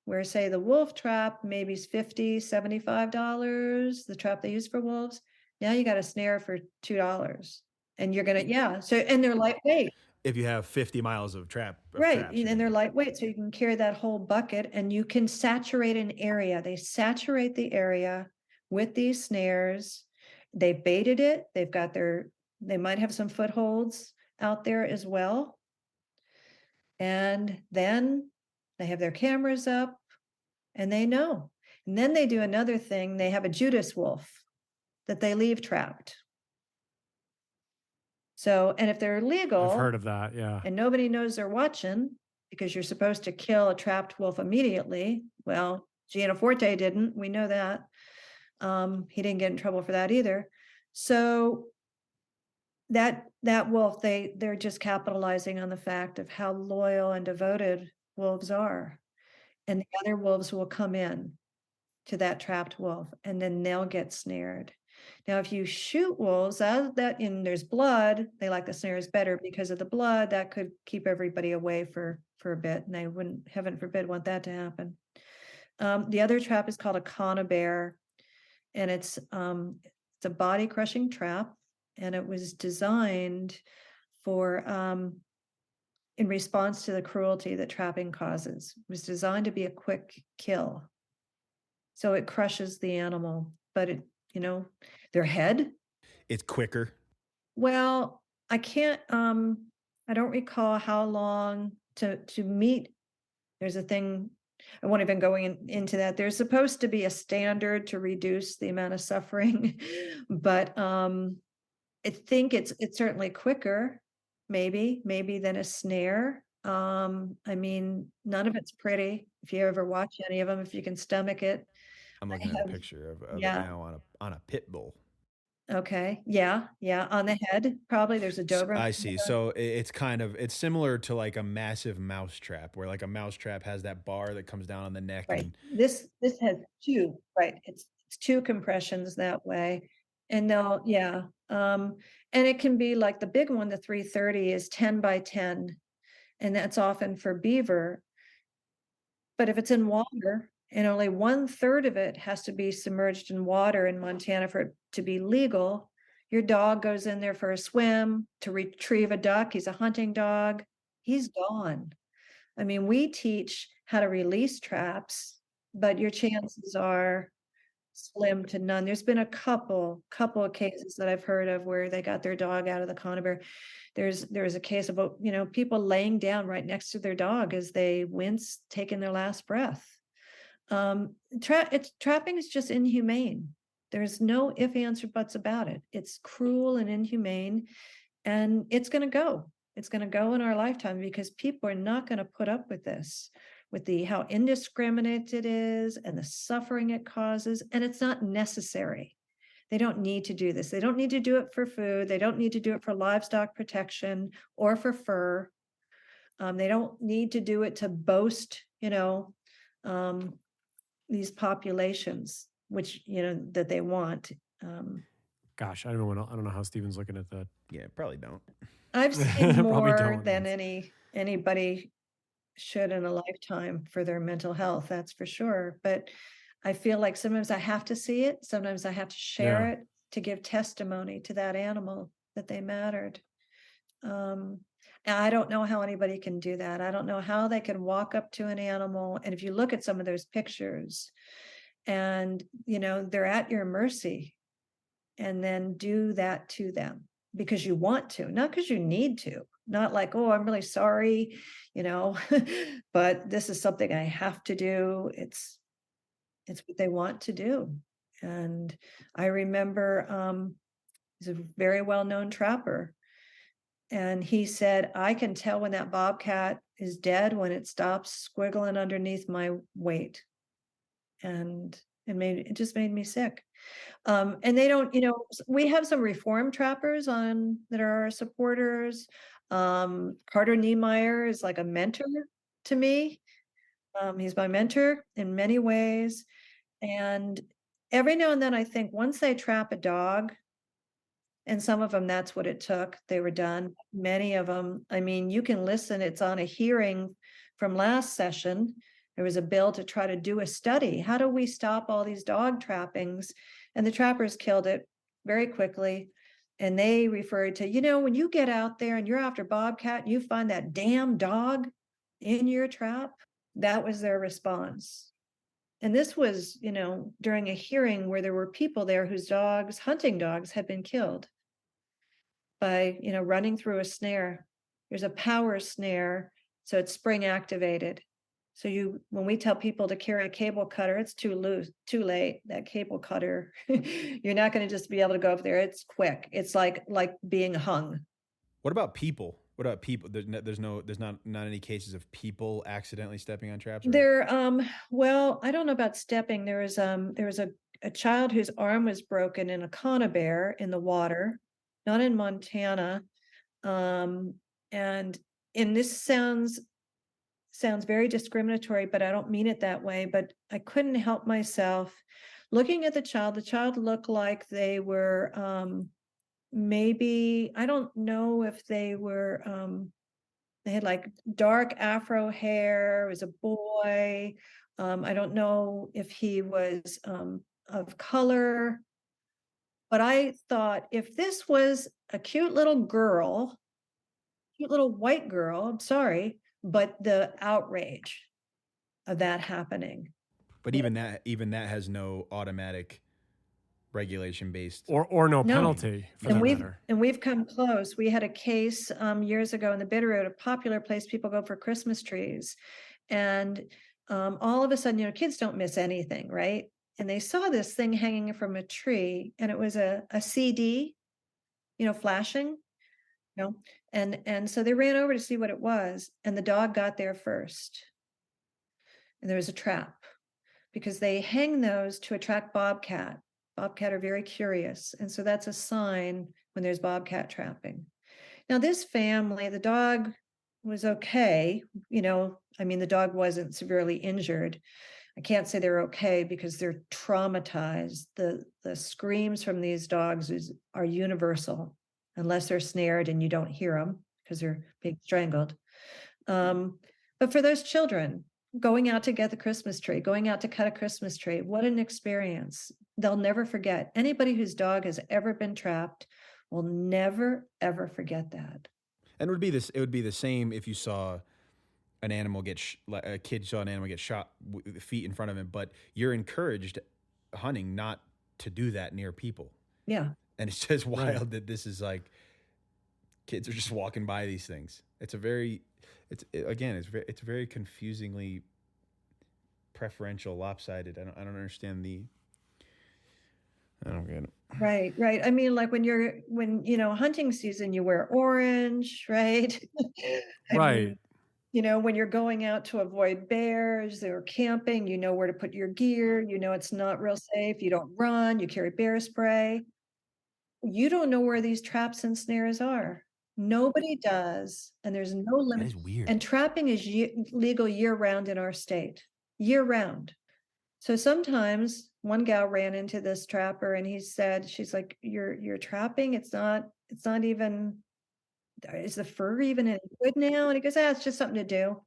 Where say the wolf trap maybe is $50, $75, the trap they use for wolves. Now you got a snare for $2. And you're gonna, so and they're lightweight. If you have 50 miles of Right. traps, And they're lightweight, so you can carry that whole bucket and you can saturate an area. They saturate the area with these snares. They baited it. They might have some footholds out there as well. And then they have their cameras up and they know. And then they do another thing. They have a Judas wolf that they leave trapped. So, and if they're legal. I've heard of that, yeah. And nobody knows they're watching because you're supposed to kill a trapped wolf immediately. Well, Gianforte didn't. We know that. He didn't get in trouble for that either. So that wolf, they're just capitalizing on the fact of how loyal and devoted wolves are. And the other wolves will come in to that trapped wolf and then they'll get snared. Now, if you shoot wolves and there's blood, they like the snares better because of the blood. That could keep everybody away for a bit, and they wouldn't, heaven forbid, want that to happen. The other trap is called a conibear, and it's a body crushing trap, and it was designed for in response to the cruelty that trapping causes. It was designed to be a quick kill. So it crushes the animal, but their head. It's quicker. Well, I don't recall how long to meet. There's a thing, I won't even go into that. There's supposed to be a standard to reduce the amount of suffering, but I think it's certainly quicker, maybe than a snare. I mean, none of it's pretty. If you ever watch any of them, if you can stomach it. I'm looking at a picture of it now on a pit bull. Okay. Yeah. On the head, probably there's a Doberman. I see. So it's similar to like a massive mouse trap, where like a mouse trap has that bar that comes down on the neck. Right. And This has 2, right? It's 2 compressions that way. And and it can be like the big one, the 330 is 10 by 10. And that's often for beaver. But if it's in water and only 1/3 of it has to be submerged in water in Montana for it to be legal. Your dog goes in there for a swim to retrieve a duck. He's a hunting dog. He's gone. I mean, we teach how to release traps, but your chances are slim to none. There's been a couple of cases that I've heard of where they got their dog out of the conibear. There's a case of, people laying down right next to their dog as they wince, taking their last breath. Trapping is just inhumane. There's no if, ands, or buts about it. It's cruel and inhumane, and it's going to go. It's going to go in our lifetime because people are not going to put up with this, with how indiscriminate it is and the suffering it causes, and it's not necessary. They don't need to do this. They don't need to do it for food. They don't need to do it for livestock protection or for fur. They don't need to do it to boast, these populations, which, that they want. Gosh, I don't know how Steven's looking at that. Yeah, probably don't. I've seen Probably more don't. than anybody should in a lifetime for their mental health, that's for sure. But I feel like sometimes I have to see it. Sometimes I have to share Yeah. it to give testimony to that animal that they mattered. And I don't know how anybody can do that. I don't know how they can walk up to an animal. And if you look at some of those pictures and, they're at your mercy, and then do that to them because you want to, not because you need to, not like, oh, I'm really sorry, but this is something I have to do. It's what they want to do. And I remember he's a very well-known trapper. And he said, I can tell when that bobcat is dead when it stops squiggling underneath my weight. And it just made me sick. And they don't, we have some reform trappers that are our supporters. Carter Niemeyer is like a mentor to me. He's my mentor in many ways. And every now and then I think once they trap a dog, and some of them, that's what it took. They were done. Many of them, I mean, you can listen. It's on a hearing from last session. There was a bill to try to do a study. How do we stop all these dog trappings? And the trappers killed it very quickly. And they referred to, when you get out there and you're after bobcat and you find that damn dog in your trap, that was their response. And this was, during a hearing where there were people there whose dogs, hunting dogs, had been killed by, running through a snare. There's a power snare, so it's spring activated. So when we tell people to carry a cable cutter, it's too late. That cable cutter, you're not going to just be able to go up there. It's quick. It's like being hung. What about people? What about people? There's not any cases of people accidentally stepping on traps. Well, I don't know about stepping. There was a child whose arm was broken in a conibear in the water, not in Montana. And this sounds very discriminatory, but I don't mean it that way. But I couldn't help myself looking at the child. The child looked like they were maybe, I don't know if they were, they had like dark afro hair. It was a boy. I don't know if he was of color, but I thought if this was a cute little girl, cute little white girl, I'm sorry, but the outrage of that happening. But even that has no automatic regulation based or no penalty for that matter. And we've come close. We had a case years ago in the Bitterroot, a popular place people go for Christmas trees. And all of a sudden, kids don't miss anything, right? And they saw this thing hanging from a tree, and it was a CD, flashing, and so they ran over to see what it was, and the dog got there first. And there was a trap because they hang those to attract bobcat. Bobcat are very curious. And so that's a sign when there's bobcat trapping. Now, this family, the dog was okay. The dog wasn't severely injured. I can't say they're okay because they're traumatized. The screams from these dogs are universal, unless they're snared and you don't hear them because they're being strangled. But for those children, going out to get the Christmas tree, going out to cut a Christmas tree. What an experience. They'll never forget. Anybody whose dog has ever been trapped will never, ever forget that. And it would be this. It would be the same if you saw an animal get like a kid saw an animal get shot with the feet in front of him. But you're encouraged hunting not to do that near people. Yeah. And it's just Right. wild that this is like kids are just walking by these things. It's a very, again, it's very confusingly preferential, lopsided. I don't understand the. I don't get it. Right, right. I mean, like when hunting season, you wear orange, right? I Right. mean, when you're going out to avoid bears or camping, you know where to put your gear, it's not real safe. You don't run, you carry bear spray. You don't know where these traps and snares are. Nobody does, and there's no That limit. is weird. And trapping is legal year round in our state, year round. So sometimes one gal ran into this trapper and she's like, you're trapping. It's not even, is the fur even any good now? And he goes, it's just something to do.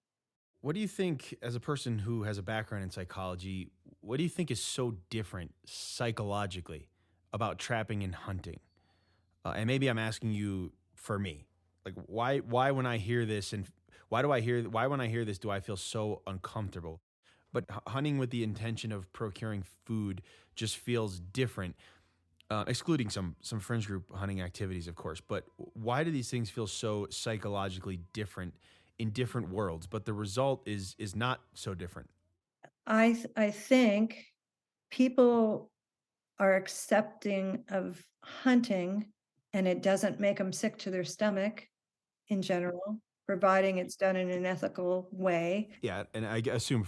What do you think, as a person who has a background in psychology, what do you think is so different psychologically about trapping and hunting? And maybe I'm asking you for me, like why when I hear this, and why when I hear this do I feel so uncomfortable? But hunting with the intention of procuring food just feels different, excluding some fringe group hunting activities, of course. But why do these things feel so psychologically different in different worlds? But the result is not so different. I think people are accepting of hunting and it doesn't make them sick to their stomach in general, providing it's done in an ethical way. Yeah, and I assume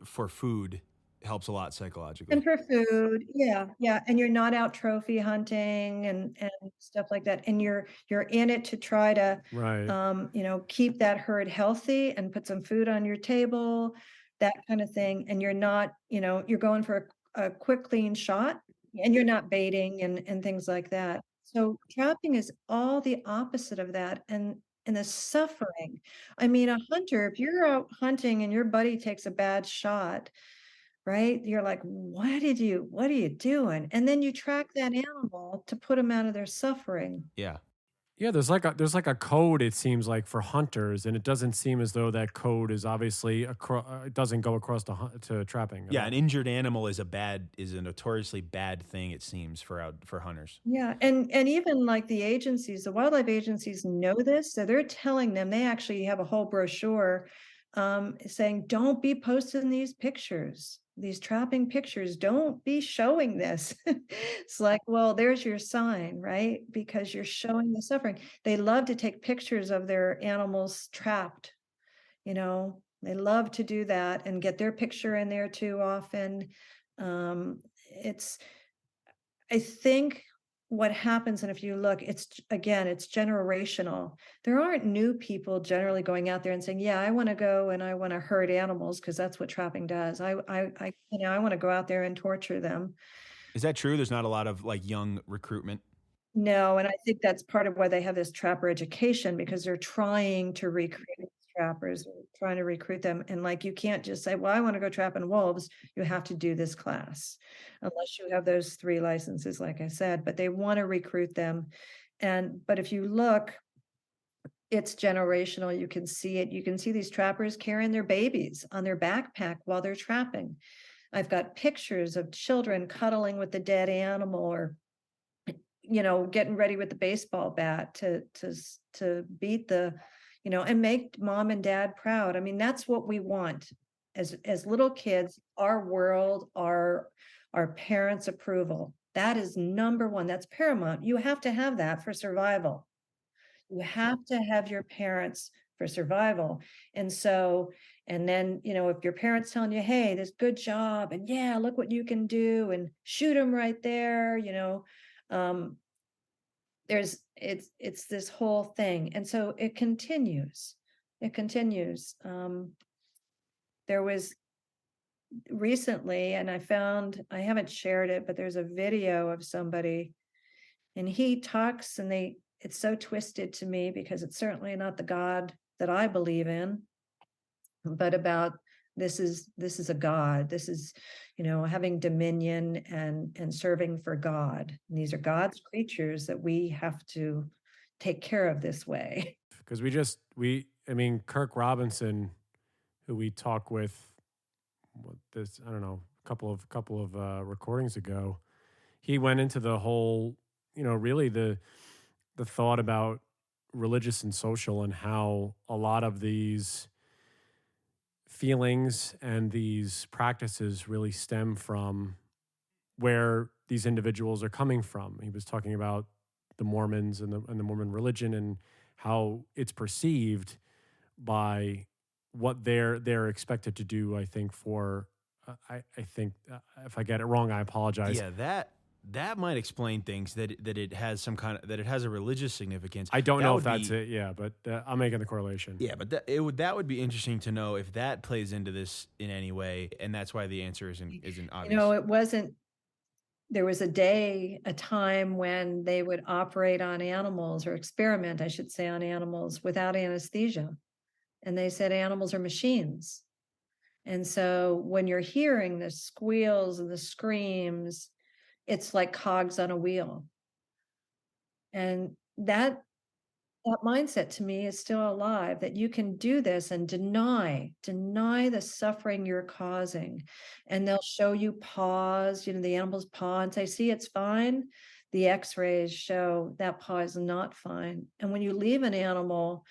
for food helps a lot psychologically. And for food, yeah, yeah, and you're not out trophy hunting and stuff like that, and you're in it to try to, Right. keep that herd healthy and put some food on your table, that kind of thing, and you're not, you're going for a quick, clean shot, and you're not baiting and things like that. So trapping is all the opposite of that, and the suffering. I mean, a hunter, if you're out hunting and your buddy takes a bad shot, right? You're like, what are you doing? And then you track that animal to put them out of their suffering. Yeah. Yeah, there's like a code, it seems like, for hunters, and it doesn't seem as though that code is obviously it doesn't go across to trapping at Yeah, an all. injured animal is a notoriously bad thing, it seems, for hunters. Yeah, and even like the wildlife agencies know this, so they're telling them, they actually have a whole brochure saying, don't be posting these pictures, these trapping pictures, don't be showing this. It's like, well, there's your sign, right? Because you're showing the suffering. They love to take pictures of their animals trapped, they love to do that and get their picture in there too often. It's I think what happens, and if you look, it's generational. There aren't new people generally going out there and saying, "Yeah, I want to go and I want to herd animals because that's what trapping does. I want to go out there and torture them." Is that true? There's not a lot of like young recruitment. No, and I think that's part of why they have this trapper education, because they're trying to recruit trappers, trying to recruit them. And like, you can't just say, well, I want to go trapping wolves. You have to do this class, unless you have those 3 licenses, like I said, but they want to recruit them. But if you look, it's generational. You can see it. You can see these trappers carrying their babies on their backpack while they're trapping. I've got pictures of children cuddling with the dead animal, or getting ready with the baseball bat to beat and make mom and dad proud. I mean, that's what we want as little kids, our world, our parents' approval. That is number one. That's paramount. You have to have that for survival. You have to have your parents for survival. And then, if your parents telling you, hey, this good job, and yeah, look what you can do, and shoot them right there, um, it's this whole thing. And so it continues. It continues. There was recently, and I haven't shared it, but there's a video of somebody, and he talks, and it's so twisted to me because it's certainly not the God that I believe in, but about This is a God. This is, having dominion and serving for God. And these are God's creatures that we have to take care of this way. Because I mean, Kirk Robinson, who we talked with, I don't know, a couple of recordings ago, he went into the whole, really the thought about religious and social, and how a lot of these feelings and these practices really stem from where these individuals are coming from. He was talking about the Mormons and the Mormon religion, and how it's perceived by what they're expected to do. I think I think if I get it wrong, I apologize. Yeah, that might explain things, that it has that it has a religious significance. I don't That know would if that's be- it. Yeah, but I'm making the correlation. Yeah, but that would be interesting to know if that plays into this in any way, and that's why the answer isn't obvious. There was a time when they would operate on animals, or experiment, I should say, on animals without anesthesia. And they said animals are machines. And so when you're hearing the squeals and the screams, it's like cogs on a wheel. And that mindset to me is still alive, that you can do this and deny the suffering you're causing. And they'll show you paws, the animal's paw, and say, see, it's fine. The x-rays show that paw is not fine. And when you leave an animal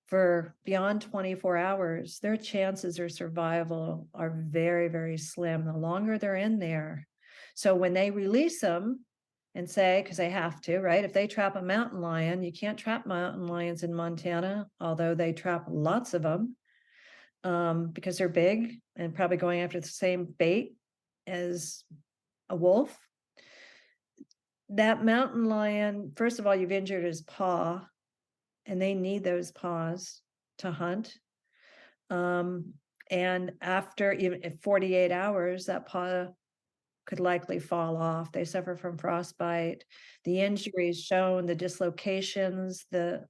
for beyond 24 hours, their chances of survival are very, very slim the longer they're in there. So when they release them, and say, because they have to, right? If they trap a mountain lion, you can't trap mountain lions in Montana, although they trap lots of them, because they're big and probably going after the same bait as a wolf. That mountain lion, first of all, you've injured his paw, and they need those paws to hunt. And after even 48 hours, that paw could likely fall off. They suffer from frostbite. The injuries shown, the dislocations, the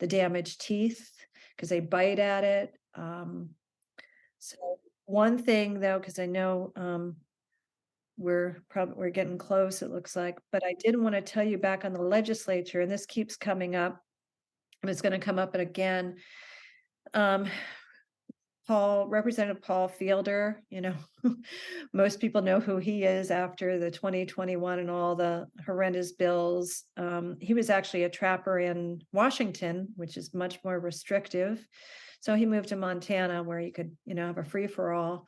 damaged teeth, because they bite at it. So one thing though, because I know we're getting close, it looks like, but I did want to tell you, back on the legislature, and this keeps coming up, and it's going to come up again. Representative Paul Fielder, most people know who he is after the 2021 and all the horrendous bills. He was actually a trapper in Washington, which is much more restrictive. So he moved to Montana, where you could, have a free for all.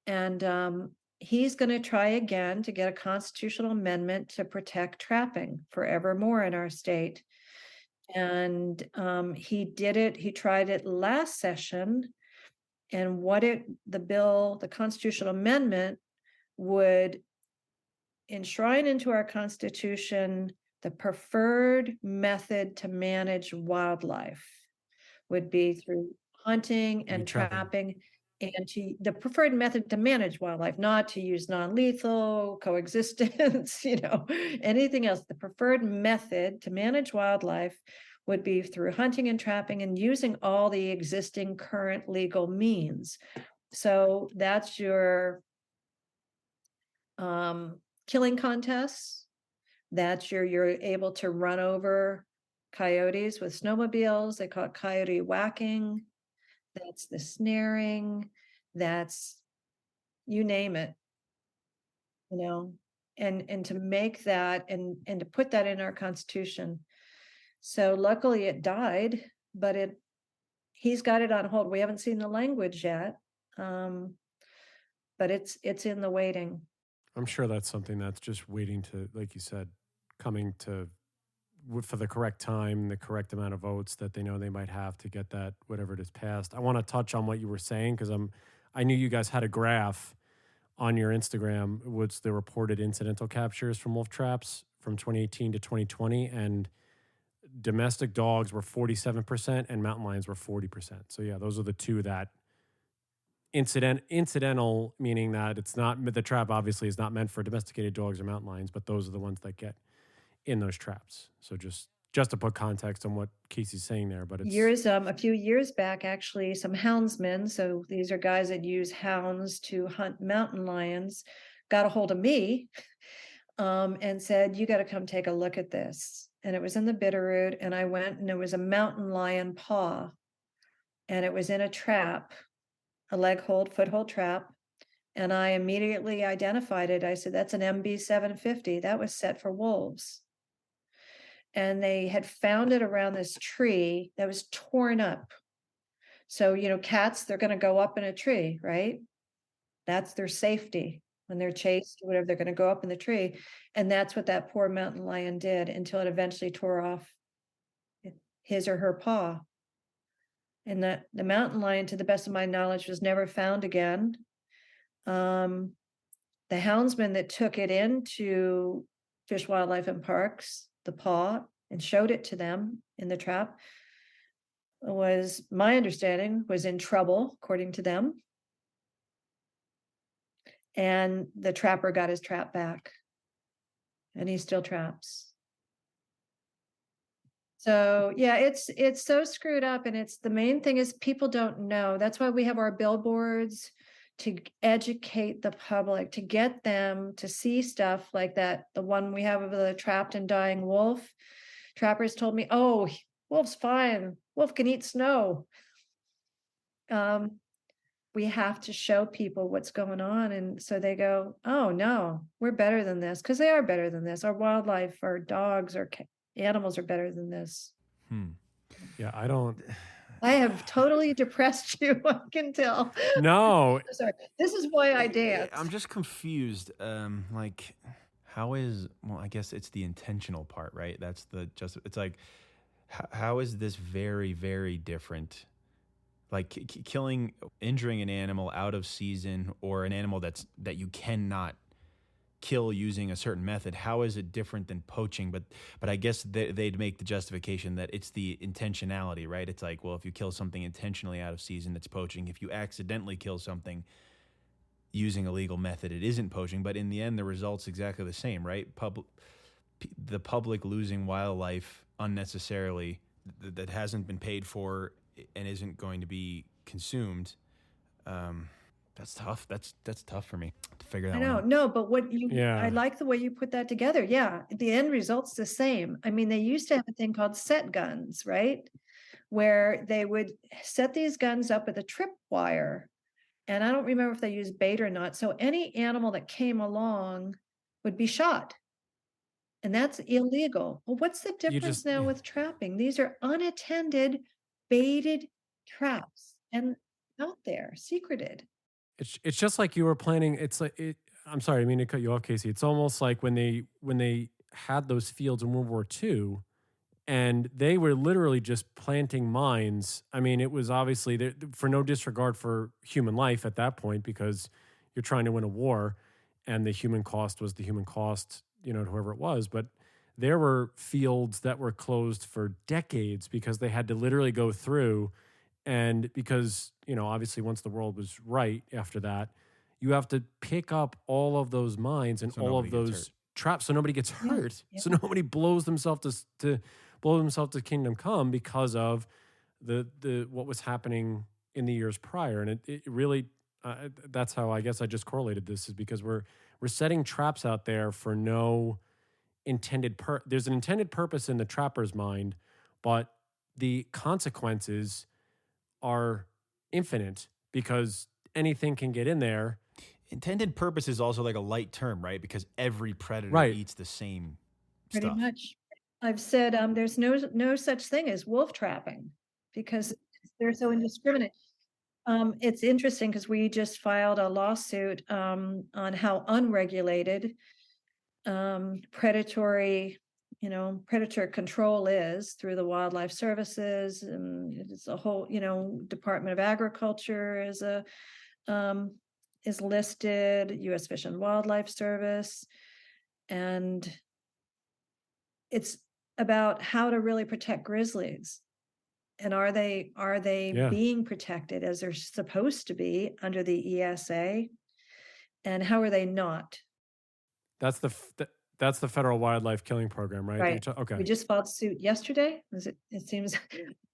And he's going to try again to get a constitutional amendment to protect trapping forevermore in our state. And he did it. He tried it last session. And the constitutional amendment would enshrine into our Constitution the preferred method to manage wildlife would be through hunting and trapping, and the preferred method to manage wildlife, not to use non-lethal coexistence, anything else. The preferred method to manage wildlife would be through hunting and trapping and using all the existing current legal means. So that's your killing contests. That's you're able to run over coyotes with snowmobiles. They call it coyote whacking. That's the snaring. That's, you name it, and to make that and to put that in our Constitution. So luckily it died, but he's got it on hold. We haven't seen the language yet, but it's in the waiting. I'm sure that's something that's just waiting to, like you said, coming to for the correct time, the correct amount of votes that they know they might have to get that, whatever it is, passed. I want to touch on what you were saying, because I knew you guys had a graph on your Instagram, which the reported incidental captures from wolf traps from 2018 to 2020, and domestic dogs were 47% and mountain lions were 40%. So yeah, those are the two that incidental, meaning that it's not, the trap obviously is not meant for domesticated dogs or mountain lions, but those are the ones that get in those traps. So just just to put context on what Casey's saying there, but it's a few years back, actually, some houndsmen, so these are guys that use hounds to hunt mountain lions, got a hold of me, and said, "You got to come take a look at this." And it was in the Bitterroot, and I went, and it was a mountain lion paw, and it was in a trap, a leg hold, foothold trap. And I immediately identified it. I said, "That's an MB 750. That was set for wolves." And they had found it around this tree that was torn up. So, cats, they're going to go up in a tree, right? That's their safety. When they're chased or whatever, they're going to go up in the tree. And that's what that poor mountain lion did until it eventually tore off his or her paw. And the mountain lion, to the best of my knowledge, was never found again. The houndsman that took it into Fish, Wildlife, and Parks, the paw, and showed it to them in the trap, was, my understanding, was in trouble, according to them. And the trapper got his trap back, and he still traps. So yeah, it's so screwed up, and the main thing is people don't know. That's why we have our billboards, to educate the public, to get them to see stuff like that. The one we have of the trapped and dying wolf, trappers told me, "Oh, wolf's fine. Wolf can eat snow." We have to show people what's going on. And so they go, "Oh no, we're better than this," because they are better than this. Our wildlife, our dogs, our animals are better than this. Yeah, I don't. I have totally depressed you, I can tell. No. Sorry. This is why I dance. I'm just confused. Like, how is, well, I guess it's the intentional part, right? That's it's like, how is this very, very different? Like killing, injuring an animal out of season, or an animal that you cannot kill using a certain method. How is it different than poaching? But I guess they'd make the justification that it's the intentionality, right? It's like, well, if you kill something intentionally out of season, it's poaching. If you accidentally kill something using a legal method, it isn't poaching. But in the end, the result's exactly the same, right? The public losing wildlife unnecessarily that hasn't been paid for and isn't going to be consumed. That's tough. That's tough for me to figure that I know. one out. No, but Yeah. I like the way you put that together. Yeah. The end result's the same. I mean, they used to have a thing called set guns, right? Where they would set these guns up with a tripwire. And I don't remember if they used bait or not. So any animal that came along would be shot. And that's illegal. Well, what's the difference now with trapping? These are unattended, baited traps, and out there, secreted. It's just like you were planning. It's like I'm sorry, I mean to cut you off, Casey. It's almost like when they had those fields in World War II, and they were literally just planting mines. I mean, it was obviously there, for no disregard for human life at that point, because you're trying to win a war, and the human cost was the human cost, to whoever it was. But there were fields that were closed for decades because they had to literally go through. And because, obviously once the world was right after that, you have to pick up all of those mines and all of those traps so nobody gets hurt. Yeah. So nobody blows themselves to kingdom come because of the what was happening in the years prior. And it really, that's how I guess I just correlated this, is because we're setting traps out there for no intended there's an intended purpose in the trapper's mind, but the consequences are infinite because anything can get in there. Intended purpose is also like a light term, right? Because every predator eats the same Pretty stuff. much. I've said there's no such thing as wolf trapping because they're so indiscriminate. It's interesting because we just filed a lawsuit on how unregulated predatory, predator control is through the wildlife services, and it's a whole, Department of Agriculture is listed, U.S. Fish and Wildlife Service, and it's about how to really protect grizzlies. And are they being protected as they're supposed to be under the ESA? And how are they not? That's That's the federal wildlife killing program, right? Right. Okay. We just filed suit yesterday. It seems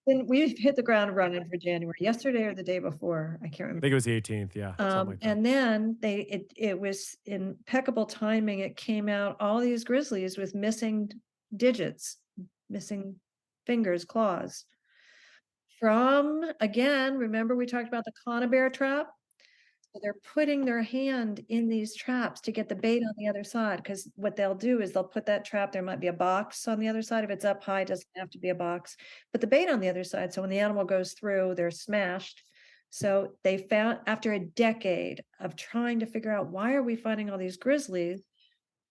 then we've hit the ground running for January, yesterday or the day before. I can't I remember. think it was the 18th. Yeah. Something like that. And then it was impeccable timing. It came out, all these grizzlies with missing digits, missing fingers, claws. From, again, remember we talked about the conibear trap? So they're putting their hand in these traps to get the bait on the other side, because what they'll do is they'll put that trap, there might be a box on the other side. If it's up high, it doesn't have to be a box, but the bait on the other side. So when the animal goes through, they're smashed. So they found, after a decade of trying to figure out, why are we finding all these grizzlies?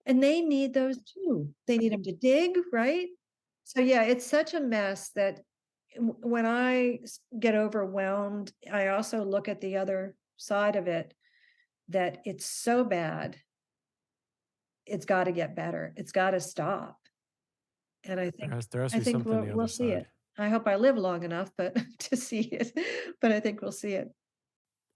And they need those too. They need them to dig, right? So yeah, it's such a mess that when I get overwhelmed, I also look at the other side of it, that it's so bad. It's got to get better. It's got to stop. And I think There has to be something on the we'll other see side. it. I hope I live long enough, but to see it, but I think we'll see it.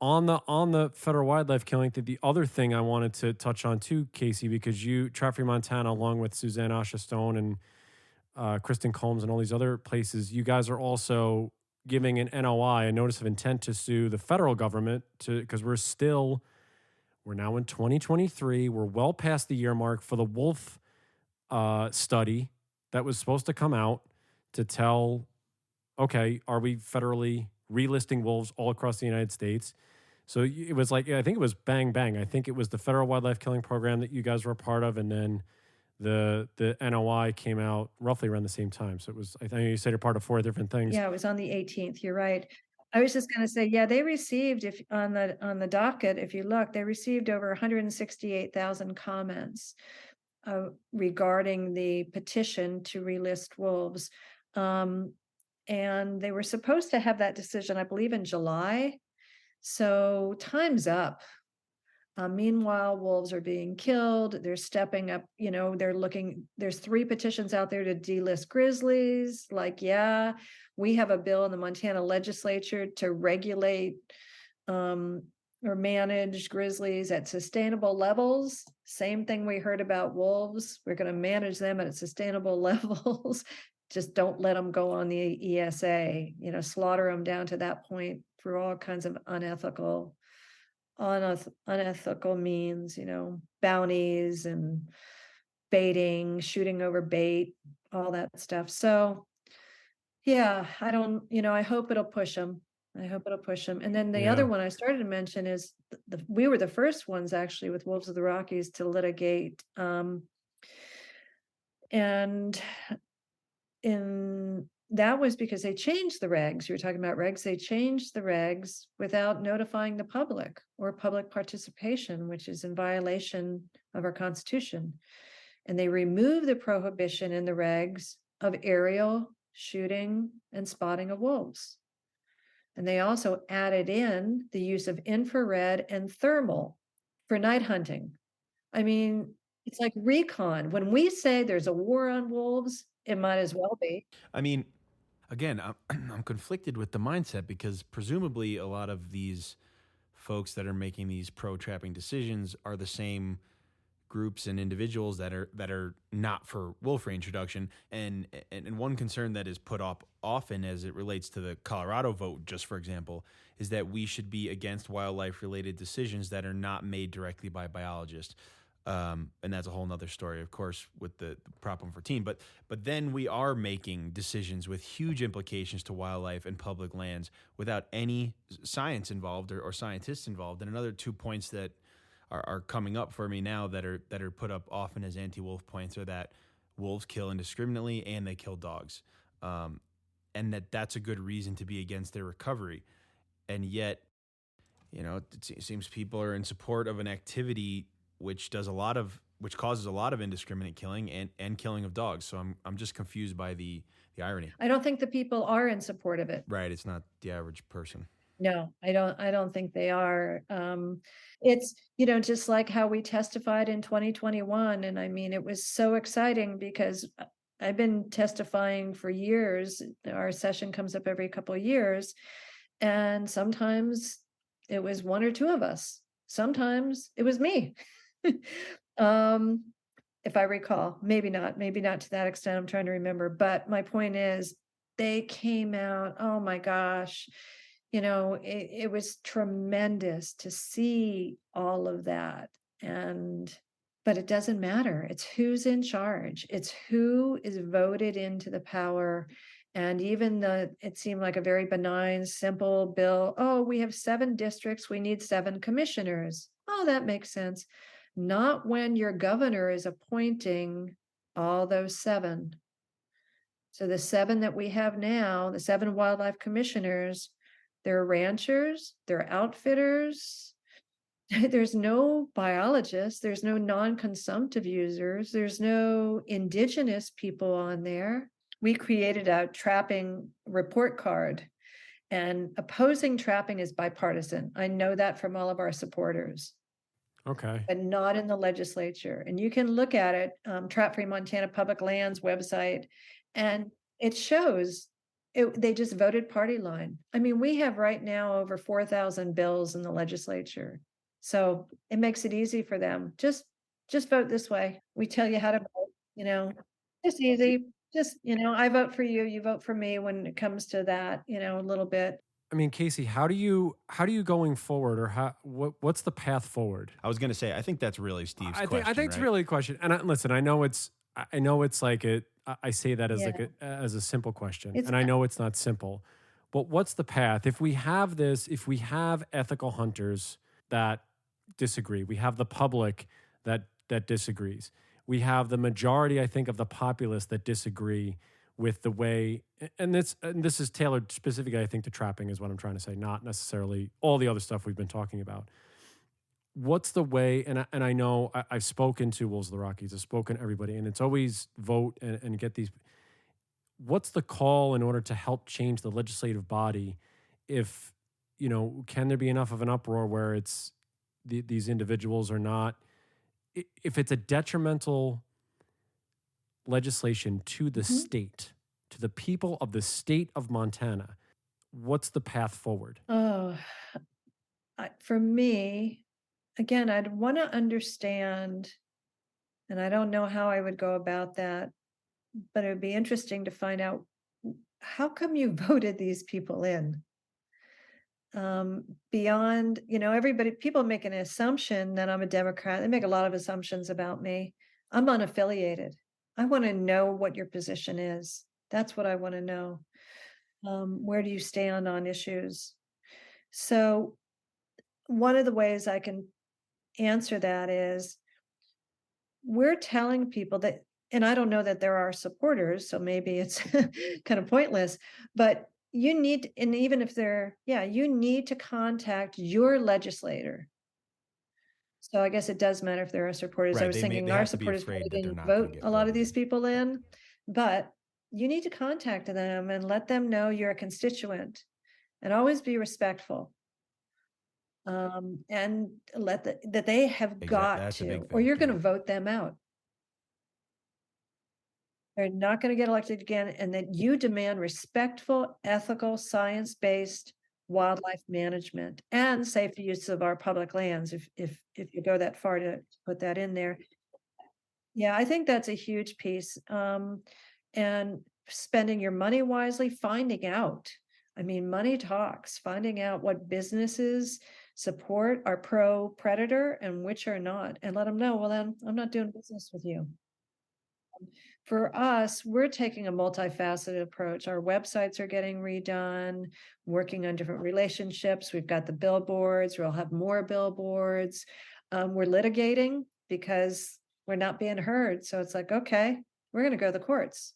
On the federal wildlife killing, the other thing I wanted to touch on too, Casey, because you, Trap Free Montana, along with Suzanne Asha Stone and Kristen Combs and all these other places, you guys are also giving an NOI, a notice of intent to sue the federal government because we're now in 2023. We're well past the year mark for the wolf study that was supposed to come out to tell, okay, are we federally relisting wolves all across the United States? So it was like, I think it was bang, bang. I think it was the federal wildlife killing program that you guys were a part of. And then the NOI came out roughly around the same time. So it was, I think you said you're part of 4 different things. Yeah, it was on the 18th. You're right. I was just going to say, yeah, they received, if on the docket, if you look, they received over 168,000 comments regarding the petition to relist wolves. And they were supposed to have that decision, I believe, in July. So time's up. Meanwhile, wolves are being killed. They're stepping up, they're looking, there's 3 petitions out there to delist grizzlies. Like, yeah, we have a bill in the Montana legislature to regulate or manage grizzlies at sustainable levels. Same thing we heard about wolves. We're going to manage them at sustainable levels. Just don't let them go on the ESA, slaughter them down to that point through all kinds of unethical means, bounties and baiting, shooting over bait, all that stuff. So yeah, I hope it'll push them. And then the other one I started to mention is we were the first ones actually with Wolves of the Rockies to litigate. And that was because they changed the regs. You were talking about regs. They changed the regs without notifying the public or public participation, which is in violation of our Constitution. And they removed the prohibition in the regs of aerial shooting and spotting of wolves. And they also added in the use of infrared and thermal for night hunting. I mean, it's like recon. When we say there's a war on wolves, it might as well be. I mean, again, I'm conflicted with the mindset because presumably a lot of these folks that are making these pro-trapping decisions are the same groups and individuals that are not for wolf reintroduction. And one concern that is put up often as it relates to the Colorado vote, just for example, is that we should be against wildlife-related decisions that are not made directly by biologists. And that's a whole nother story, of course, with the Prop 114. But then we are making decisions with huge implications to wildlife and public lands without any science involved or scientists involved. And another 2 points that are coming up for me now that are put up often as anti-wolf points are that wolves kill indiscriminately and they kill dogs, and that's a good reason to be against their recovery. And yet, it seems people are in support of an activity which causes a lot of indiscriminate killing and killing of dogs. So I'm just confused by the irony. I don't think the people are in support of it. Right. It's not the average person. No, I don't think they are. It's, just like how we testified in 2021. And I mean, it was so exciting because I've been testifying for years. Our session comes up every couple of years. And sometimes it was 1 or 2 of us. Sometimes it was me. if I recall. Maybe not to that extent. I'm trying to remember. But my point is, they came out, oh my gosh, it was tremendous to see all of that. But it doesn't matter. It's who's in charge. It's who is voted into the power. And even it seemed like a very benign, simple bill. Oh, we have 7 districts. We need 7 commissioners. Oh, that makes sense. Not when your governor is appointing all those 7. So the 7 that we have now, the 7 wildlife commissioners, they're ranchers, they're outfitters. There's no biologists, there's no non-consumptive users, there's no indigenous people on there. We created a trapping report card, and opposing trapping is bipartisan. I know that from all of our supporters. Okay. But not in the legislature. And you can look at it, Trap Free Montana Public Lands website, and it shows they just voted party line. I mean, we have right now over 4,000 bills in the legislature. So it makes it easy for them. Just vote this way. We tell you how to vote, just easy. Just, I vote for you, you vote for me when it comes to that, a little bit. I mean, Casey, how do you going forward, or what's the path forward? I was going to say, I think that's really Steve's I question. think it's right? really a question. And listen, I know it's like it. I say that as Yeah. as a simple question, It's and I know it's not simple. But what's the path? If we have ethical hunters that disagree, we have the public that disagrees, we have the majority, I think, of the populace that disagree with the way, and this is tailored specifically, I think, to trapping is what I'm trying to say, not necessarily all the other stuff we've been talking about. What's the way? And I know I've spoken to Wolves of the Rockies, I've spoken to everybody, and it's always vote and get these. What's the call in order to help change the legislative body? If can there be enough of an uproar where it's these individuals are not? If it's a detrimental legislation to the state, to the people of the state of Montana, what's the path forward? Oh, for me, again, I'd want to understand, and I don't know how I would go about that, but it would be interesting to find out, how come you voted these people in? Beyond, people make an assumption that I'm a Democrat. They make a lot of assumptions about me. I'm unaffiliated. I want to know what your position is. That's what I want to know. Where do you stand on issues? So one of the ways I can answer that is, we're telling people that, and I don't know that there are supporters, so maybe it's kind of pointless, but you need, and even if you need to contact your legislator. So I guess it does matter if there are supporters. I Right. was They thinking they our have to be supporters afraid probably that they're didn't not going vote to get a lot of voted these in. people in, but you need to contact them and let them know you're a constituent, and always be respectful. And that they have got That's a to, big or thing. you're going to vote them out. They're not going to get elected again, and that you demand respectful, ethical, science-based wildlife management and safe use of our public lands, if you go that far to put that in there. Yeah, I think that's a huge piece. And spending your money wisely, finding out. I mean, money talks, finding out what businesses support, are pro predator, and which are not, and let them know, well, then I'm not doing business with you. For us, we're taking a multifaceted approach. Our websites are getting redone, working on different relationships. We've got the billboards, we'll have more billboards. We're litigating because we're not being heard. So it's like, okay, we're going to go to the courts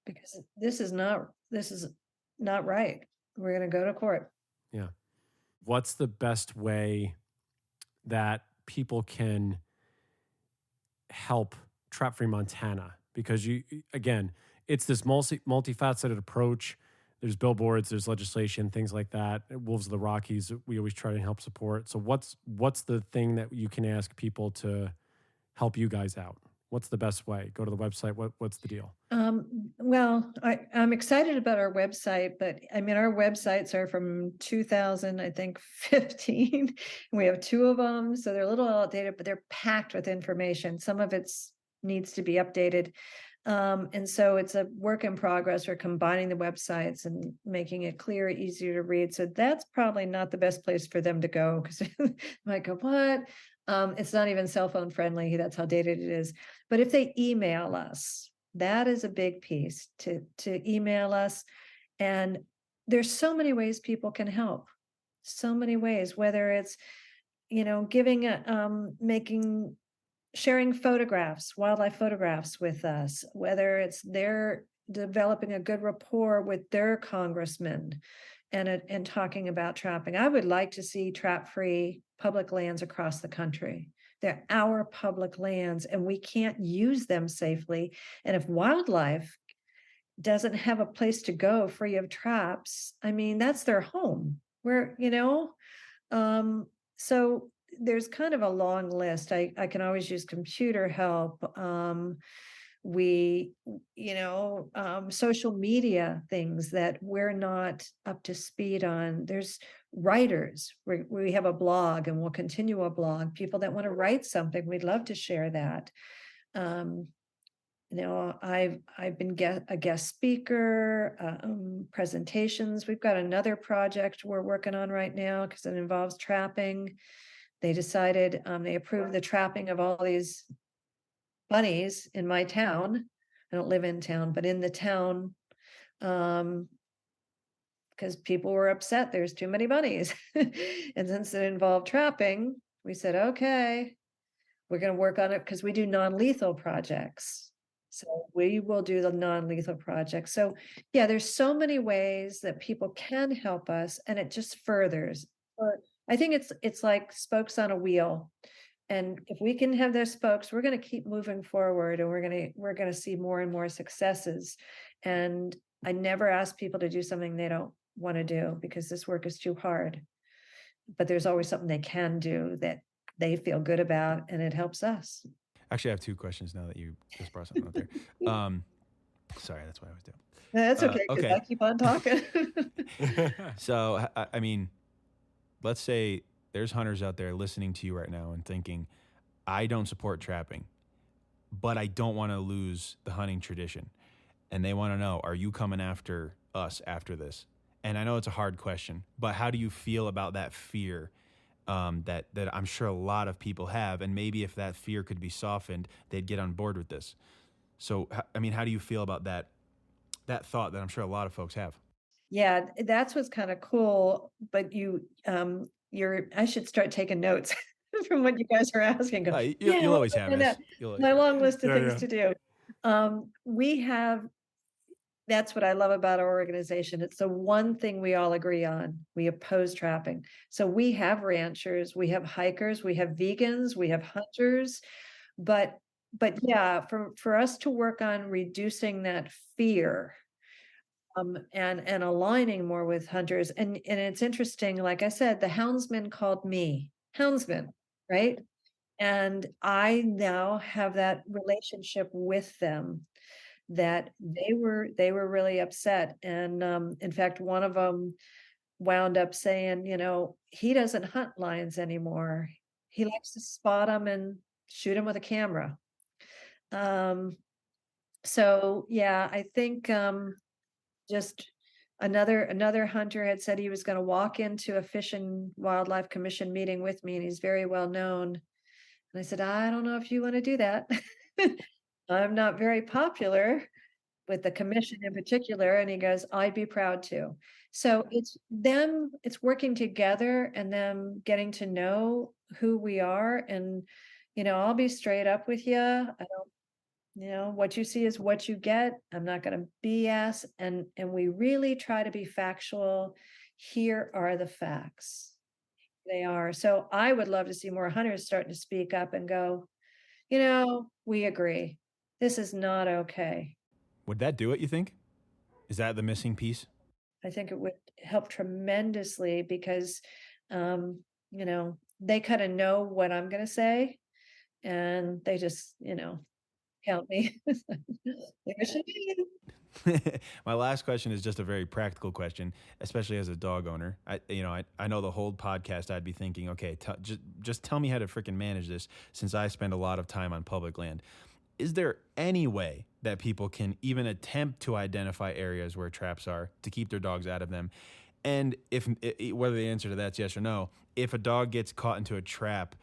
because this is not right. We're going to go to court. Yeah. What's the best way that people can help Trap Free Montana? Because again, it's this multifaceted approach. There's billboards, there's legislation, things like that. Wolves of the Rockies, we always try to help support. So what's the thing that you can ask people to help you guys out? What's the best way? Go to the website. What's the deal? Well, I'm excited about our website, but I mean, our websites are from 2000, I think, 15. We have 2 of them, so they're a little outdated, but they're packed with information. Some of it's needs to be updated. And so it's a work in progress. We're combining the websites and making it clear, easier to read. So that's probably not the best place for them to go, because they might go, what? It's not even cell phone friendly. That's how dated it is. But if they email us, that is a big piece, to email us. And there's so many ways people can help. So many ways, whether it's, giving sharing photographs, wildlife photographs with us, whether it's they're developing a good rapport with their congressman and talking about trapping. I would like to see trap-free public lands across the country. They're our public lands and we can't use them safely. And if wildlife doesn't have a place to go free of traps, I mean, that's their home. So there's kind of a long list. I can always use computer help. Social media things that we're not up to speed on. There's writers. We have a blog and we'll continue a blog. People that want to write something, we'd love to share that. I've been a guest speaker, presentations. We've got another project we're working on right now because it involves trapping. They decided, they approved the trapping of all these bunnies in my town. I don't live in town, but in the town, because people were upset there's too many bunnies. And since it involved trapping, we said, okay, we're going to work on it because we do non-lethal projects. So we will do the non-lethal project. So yeah, there's so many ways that people can help us, and it just furthers. I think it's like spokes on a wheel. And if we can have those spokes, we're going to keep moving forward, and we're going to see more and more successes. And I never ask people to do something they don't want to do, because this work is too hard. But there's always something they can do that they feel good about, and it helps us. Actually, I have two questions now that you just brought something up there. Sorry, that's what I was doing. That's okay, because okay. I keep on talking. So, I mean, let's say there's hunters out there listening to you right now and thinking, I don't support trapping, but I don't want to lose the hunting tradition. And they want to know, are you coming after us after this? And I know it's a hard question, but how do you feel about that fear that I'm sure a lot of people have? And maybe if that fear could be softened, they'd get on board with this. So, I mean, how do you feel about that thought that I'm sure a lot of folks have? Yeah, that's what's kind of cool. But I should start taking notes from what you guys are asking. You'll always have this. My long list of things to do. That's what I love about our organization. It's the one thing we all agree on. We oppose trapping. So we have ranchers, we have hikers, we have vegans, we have hunters, but yeah, for us to work on reducing that fear, and aligning more with hunters. And it's interesting, like I said, the houndsman called me houndsman, right? And I now have that relationship with them, that they were really upset. And in fact, one of them wound up saying, he doesn't hunt lions anymore. He likes to spot them and shoot them with a camera. So yeah, I think just another hunter had said he was going to walk into a Fish and Wildlife Commission meeting with me, and he's very well known. And I said, I don't know if you want to do that. I'm not very popular with the commission in particular. And he goes, I'd be proud to. So it's working together and them getting to know who we are. And, I'll be straight up with you. I don't, what you see is what you get. I'm not going to BS. And we really try to be factual. Here are the facts. They are. So I would love to see more hunters starting to speak up and go, we agree. This is not okay. Would that do it, you think? Is that the missing piece? I think it would help tremendously, because, they kind of know what I'm going to say, and they just, count me. There she is. My last question is just a very practical question, especially as a dog owner. I know the whole podcast I'd be thinking, okay, just tell me how to freaking manage this, since I spend a lot of time on public land. Is there any way that people can even attempt to identify areas where traps are to keep their dogs out of them? And if whether the answer to that's yes or no, if a dog gets caught into a trap,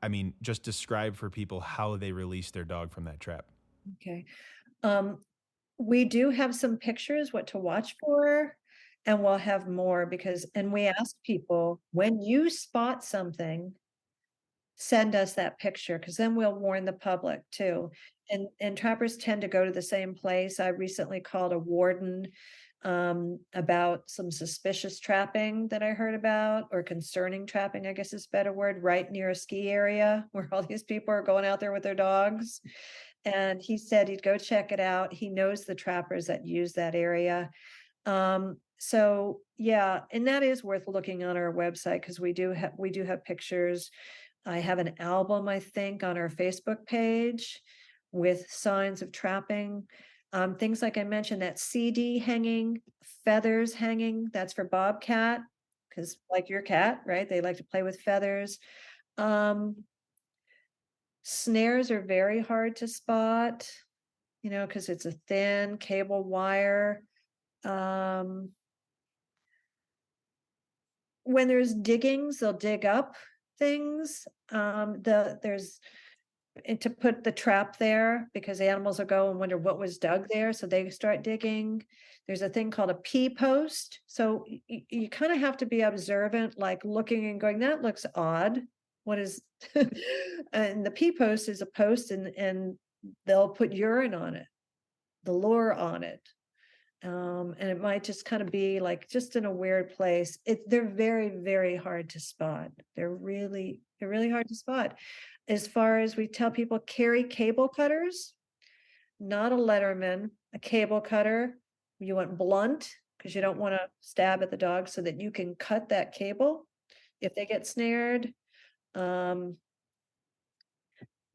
I mean, just describe for people how they release their dog from that trap. Okay. We do have some pictures, what to watch for, and we'll have more and we ask people, when you spot something, send us that picture, because then we'll warn the public too. And trappers tend to go to the same place. I recently called a warden about some suspicious trapping that I heard about, or concerning trapping, I guess is a better word, right near a ski area where all these people are going out there with their dogs. And he said he'd go check it out. He knows the trappers that use that area. So yeah, and that is worth looking on our website, because we do have pictures. I have an album, I think, on our Facebook page with signs of trapping. Things like I mentioned, that CD hanging, feathers hanging, that's for bobcat, because like your cat, right? They like to play with feathers. Snares are very hard to spot, because it's a thin cable wire. When there's diggings, they'll dig up things. There's to put the trap there, because animals will go and wonder what was dug there, so they start digging. There's a thing called a pea post, so you kind of have to be observant, like looking and going, that looks odd, what is and the pea post is a post, and they'll put urine on it, the lure on it. And it might just kind of be like just in a weird place. They're very, very hard to spot. They're really hard to spot. As far as we tell people, carry cable cutters, not a Letterman, a cable cutter. You want blunt, because you don't want to stab at the dog, so that you can cut that cable if they get snared.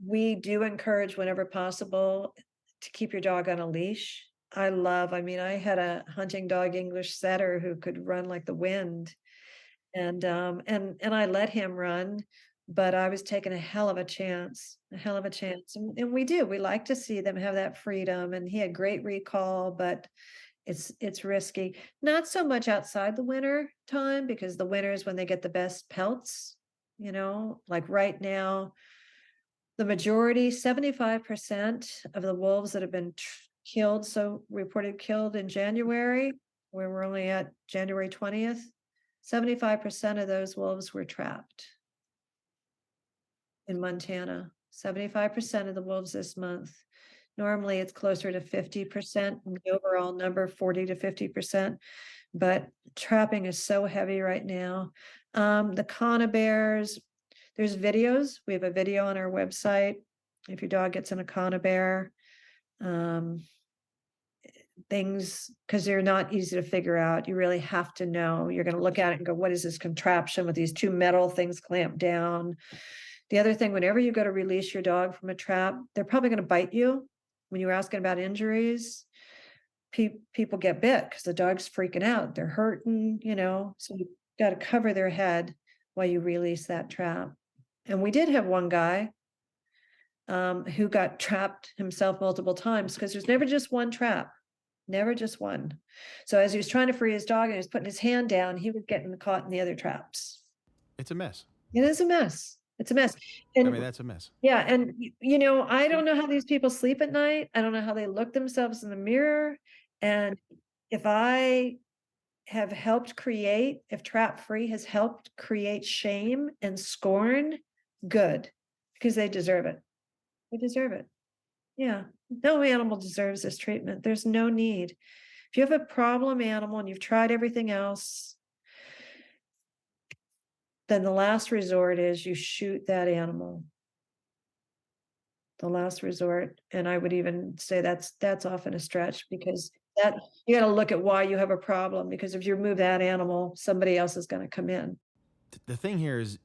We do encourage, whenever possible, to keep your dog on a leash. I had a hunting dog, English setter, who could run like the wind. And I let him run, but I was taking a hell of a chance. And we like to see them have that freedom. And he had great recall, but it's risky. Not so much outside the winter time, because the winter is when they get the best pelts, like right now. The majority, 75% of the wolves that have been killed, so reported killed in January, where we're only at January 20th, 75% of those wolves were trapped in Montana. 75% of the wolves this month. Normally it's closer to 50%, the overall number 40 to 50%, but trapping is so heavy right now. The conibears, there's videos. We have a video on our website. If your dog gets in a conibear, things, because they're not easy to figure out. You really have to know. You're going to look at it and go, what is this contraption with these two metal things clamped down? The other thing, whenever you go to release your dog from a trap, they're probably going to bite you. When you were asking about injuries, people get bit because the dog's freaking out. They're hurting, so you got to cover their head while you release that trap. And we did have one guy who got trapped himself multiple times, because there's never just one trap, never just one. So as he was trying to free his dog and he was putting his hand down, he was getting caught in the other traps. It's a mess. It is a mess. It's a mess. And I mean, that's a mess. Yeah. And, I don't know how these people sleep at night. I don't know how they look themselves in the mirror. And if Trap Free has helped create shame and scorn, good, because they deserve it. They deserve it. Yeah. No animal deserves this treatment. There's no need. If you have a problem animal and you've tried everything else, then the last resort is you shoot that animal. The last resort. And I would even say that's often a stretch, because that you got to look at why you have a problem, because if you remove that animal, somebody else is going to come in. The thing here is,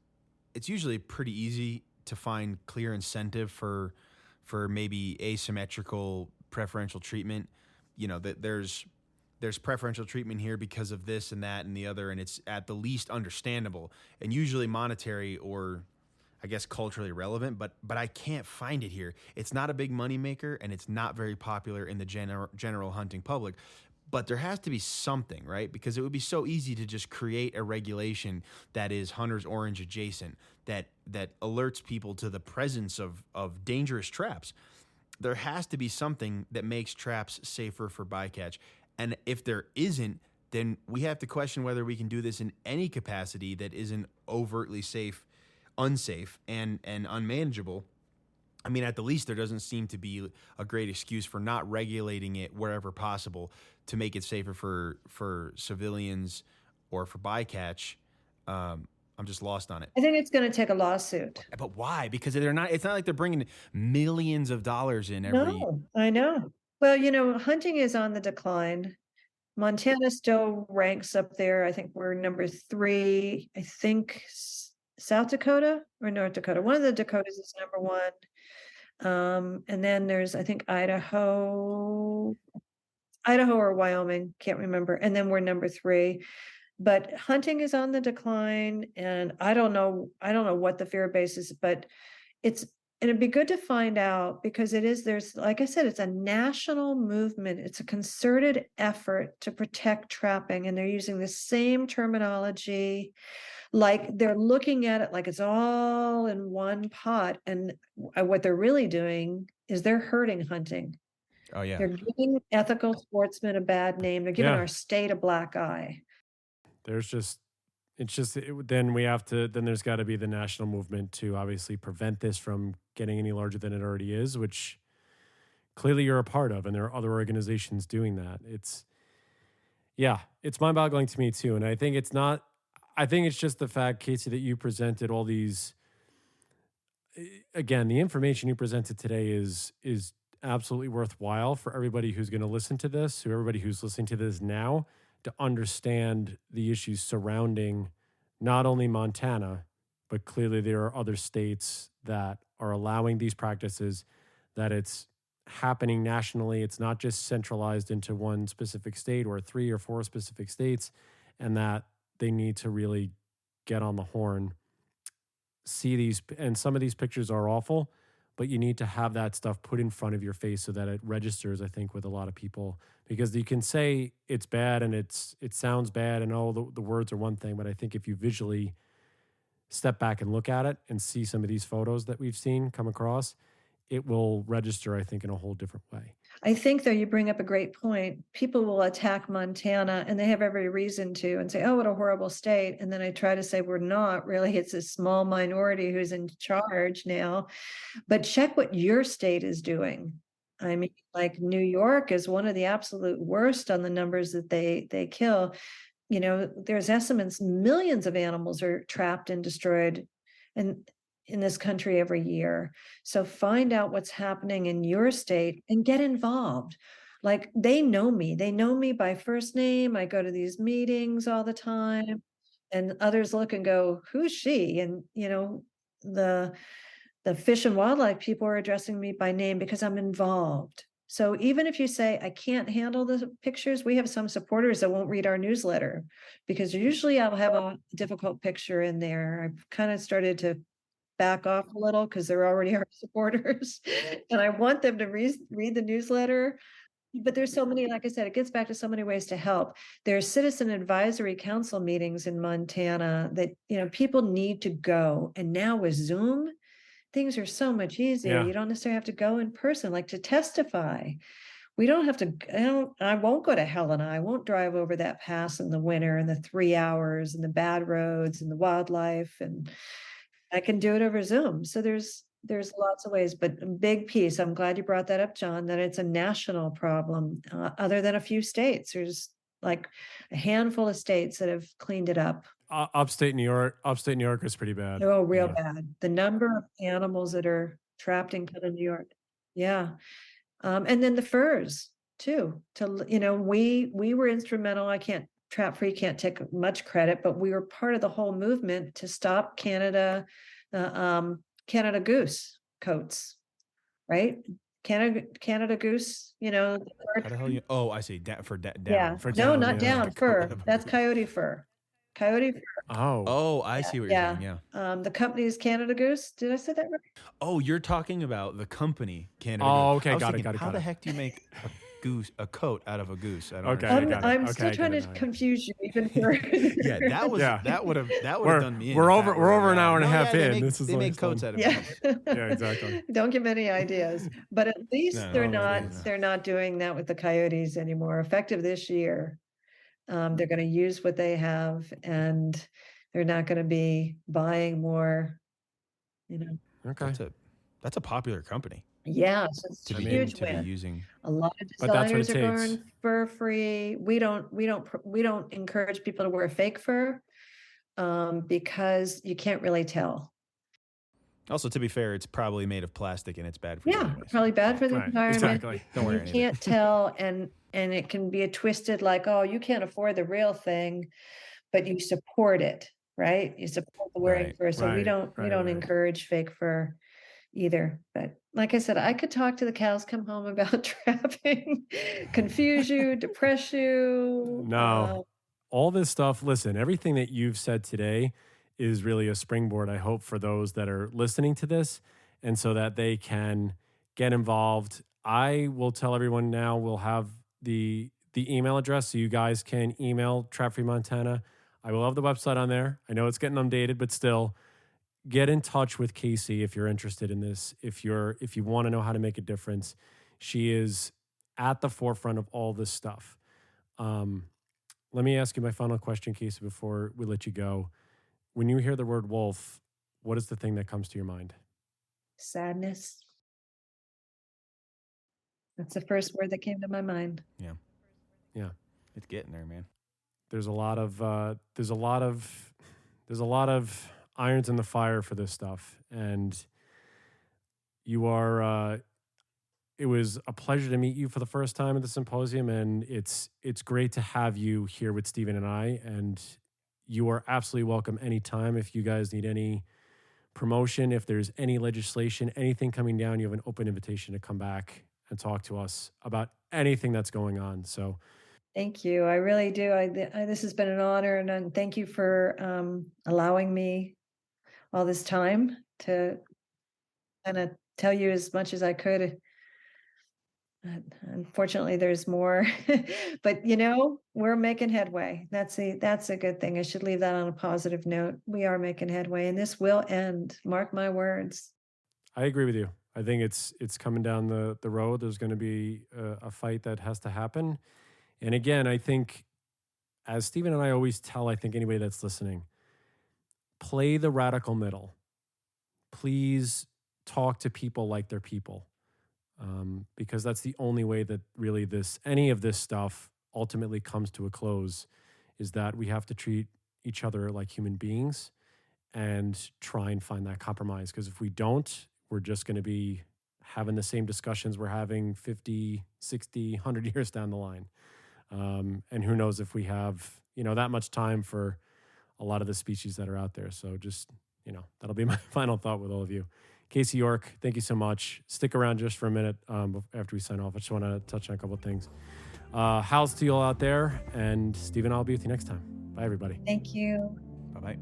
it's usually pretty easy to find clear incentive for maybe asymmetrical preferential treatment. That there's preferential treatment here because of this and that and the other, and it's at the least understandable, and usually monetary, or I guess, culturally relevant, but I can't find it here. It's not a big moneymaker, and it's not very popular in the general hunting public. But there has to be something, right? Because it would be so easy to just create a regulation that is hunter's orange adjacent, that alerts people to the presence of dangerous traps. There has to be something that makes traps safer for bycatch. And if there isn't, then we have to question whether we can do this in any capacity that isn't overtly unsafe, and unmanageable. I mean, at the least, there doesn't seem to be a great excuse for not regulating it wherever possible to make it safer for civilians or for bycatch. I'm just lost on it. I think it's going to take a lawsuit. But why? Because they're not. It's not like they're bringing millions of dollars in every. No, I know. Well, hunting is on the decline. Montana still ranks up there. I think we're number 3. I think South Dakota or North Dakota. One of the Dakotas is number 1. And then there's, I think, Idaho or Wyoming, can't remember. And then we're number 3. But hunting is on the decline, and I don't know what the fear base is, but it'd be good to find out, because there's, like I said, it's a national movement. It's a concerted effort to protect trapping, and they're using the same terminology. Like, they're looking at it like it's all in one pot. And what they're really doing is they're hurting hunting. Oh yeah. They're giving ethical sportsmen a bad name. They're giving our state a black eye. Then there's got to be the national movement to obviously prevent this from getting any larger than it already is, which clearly you're a part of, and there are other organizations doing that. It's mind-boggling to me too. And I think it's just the fact, Casey, that you presented all these, again, the information you presented today is absolutely worthwhile for everybody who's going to listen to this, everybody who's listening to this now, to understand the issues surrounding not only Montana, but clearly there are other states that are allowing these practices, that it's happening nationally. It's not just centralized into one specific state or 3 or 4 specific states, and that they need to really get on the horn, see these, and some of these pictures are awful, but you need to have that stuff put in front of your face so that it registers, I think, with a lot of people. Because you can say it's bad and it sounds bad, and the words are one thing, but I think if you visually step back and look at it and see some of these photos that we've seen come across, it will register, I think, in a whole different way. I think, though, you bring up a great point. People will attack Montana, and they have every reason to, and say, oh, what a horrible state. And then I try to say, we're not really. It's a small minority who's in charge now. But check what your state is doing. I mean, like, New York is one of the absolute worst on the numbers that they kill. There's estimates, millions of animals are trapped and destroyed in this country every year. So find out what's happening in your state and get involved. Like, they know me by first name. I go to these meetings all the time, and others look and go, who's she? And, the fish and wildlife people are addressing me by name because I'm involved. So even if you say, I can't handle the pictures, we have some supporters that won't read our newsletter, because usually I'll have a difficult picture in there. I've kind of started to back off a little because they're already our supporters, and I want them to read the newsletter. But there's so many, like I said, it gets back to so many ways to help. There's citizen advisory council meetings in Montana that, people need to go. And now with Zoom, things are so much easier. Yeah. You don't necessarily have to go in person, like to testify. We don't have to, I won't go to Helena. I won't drive over that pass in the winter and the 3 hours and the bad roads and the wildlife, and I can do it over Zoom. So there's lots of ways, but a big piece, I'm glad you brought that up, John, that it's a national problem. Other than a few states, there's like a handful of states that have cleaned it up. Upstate New York is pretty bad. Oh, real bad. The number of animals that are trapped in New York. Yeah. And then the furs too, we were instrumental. Trap Free can't take much credit, but we were part of the whole movement to stop Canada goose coats, right? Canada goose, How the hell you? Oh, I see. For down. Yeah. For No, down, not down fur. That's coyote fur. Coyote. Oh, I see what you're Yeah. saying. Yeah. The company is Canada Goose. Did I say that right? Oh, you're talking about the company Canada Oh, Goose. okay, I was got it, thinking, got it, how got the it. heck do you make a coat out of a goose? I don't Okay, understand. got it. I'm Okay, still I get trying it to now, yeah. confuse you even further. Yeah, that would have done me in. We're if over that we're were over an around. hour and a No, half yeah, in. They make, This is they like make coats fun. out of Yeah. goose. Yeah, exactly. Don't give any ideas, but at least No, they're no, not please, no. they're not doing that with the Coyotes anymore. Effective this year, they're going to use what they have, and they're not going to be buying more. Okay. That's a popular company Yeah, so it's to a be huge to be win. using. A lot of But that's what it designers are takes. going fur free. We don't encourage people to wear fake fur, because you can't really tell. Also, to be fair, it's probably made of plastic and it's bad for you Yeah, anyways. probably bad for the Right, environment. exactly. Don't wear You any of it. can't tell, and it can be a twisted like, oh, you can't afford the real thing, but you support it, right? You support the wearing Right, fur. So we right, don't right. encourage fake fur either. But like I said, I could talk to the cows come home about trapping, confuse you, depress you. No, all this stuff, listen, everything that you've said today is really a springboard, I hope, for those that are listening to this, and so that they can get involved. I will tell everyone now, we'll have the email address so you guys can email Trap Free Montana. I will have the website on there. I know it's getting updated, but still, get in touch with Casey if you're interested in this. If you want to know how to make a difference, she is at the forefront of all this stuff. Let me ask you my final question, Casey, before we let you go. When you hear the word wolf, what is the thing that comes to your mind? Sadness. That's the first word that came to my mind. Yeah. Yeah. It's getting there, man. There's a lot of irons in the fire for this stuff, and you are. It was a pleasure to meet you for the first time at the symposium, and it's great to have you here with Stephen and I. And you are absolutely welcome anytime. If you guys need any promotion, if there's any legislation, anything coming down, you have an open invitation to come back and talk to us about anything that's going on. So Thank you. I really do. This has been an honor, and thank you for allowing me all this time to kind of tell you as much as I could. Unfortunately, there's more, but we're making headway. That's a good thing. I should leave that on a positive note. We are making headway, and this will end. Mark my words. I agree with you. I think it's coming down the road. There's going to be a fight that has to happen. And again, I think, as Stephen and I always tell, I think anybody that's listening, play the radical middle. Please talk to people like they're people, because that's the only way that really any of this stuff ultimately comes to a close, is that we have to treat each other like human beings and try and find that compromise. Because if we don't, we're just going to be having the same discussions we're having 50, 60, 100 years down the line. And who knows if we have, that much time for a lot of the species that are out there. So just, that'll be my final thought with all of you. Casey York, thank you so much. Stick around just for a minute after we sign off. I just want to touch on a couple of things. How's to you all out there? And Stephen, I'll be with you next time. Bye, everybody. Thank you. Bye-bye.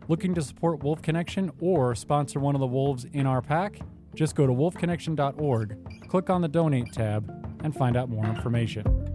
Looking to support Wolf Connection or sponsor one of the wolves in our pack? Just go to wolfconnection.org, click on the Donate tab, and find out more information.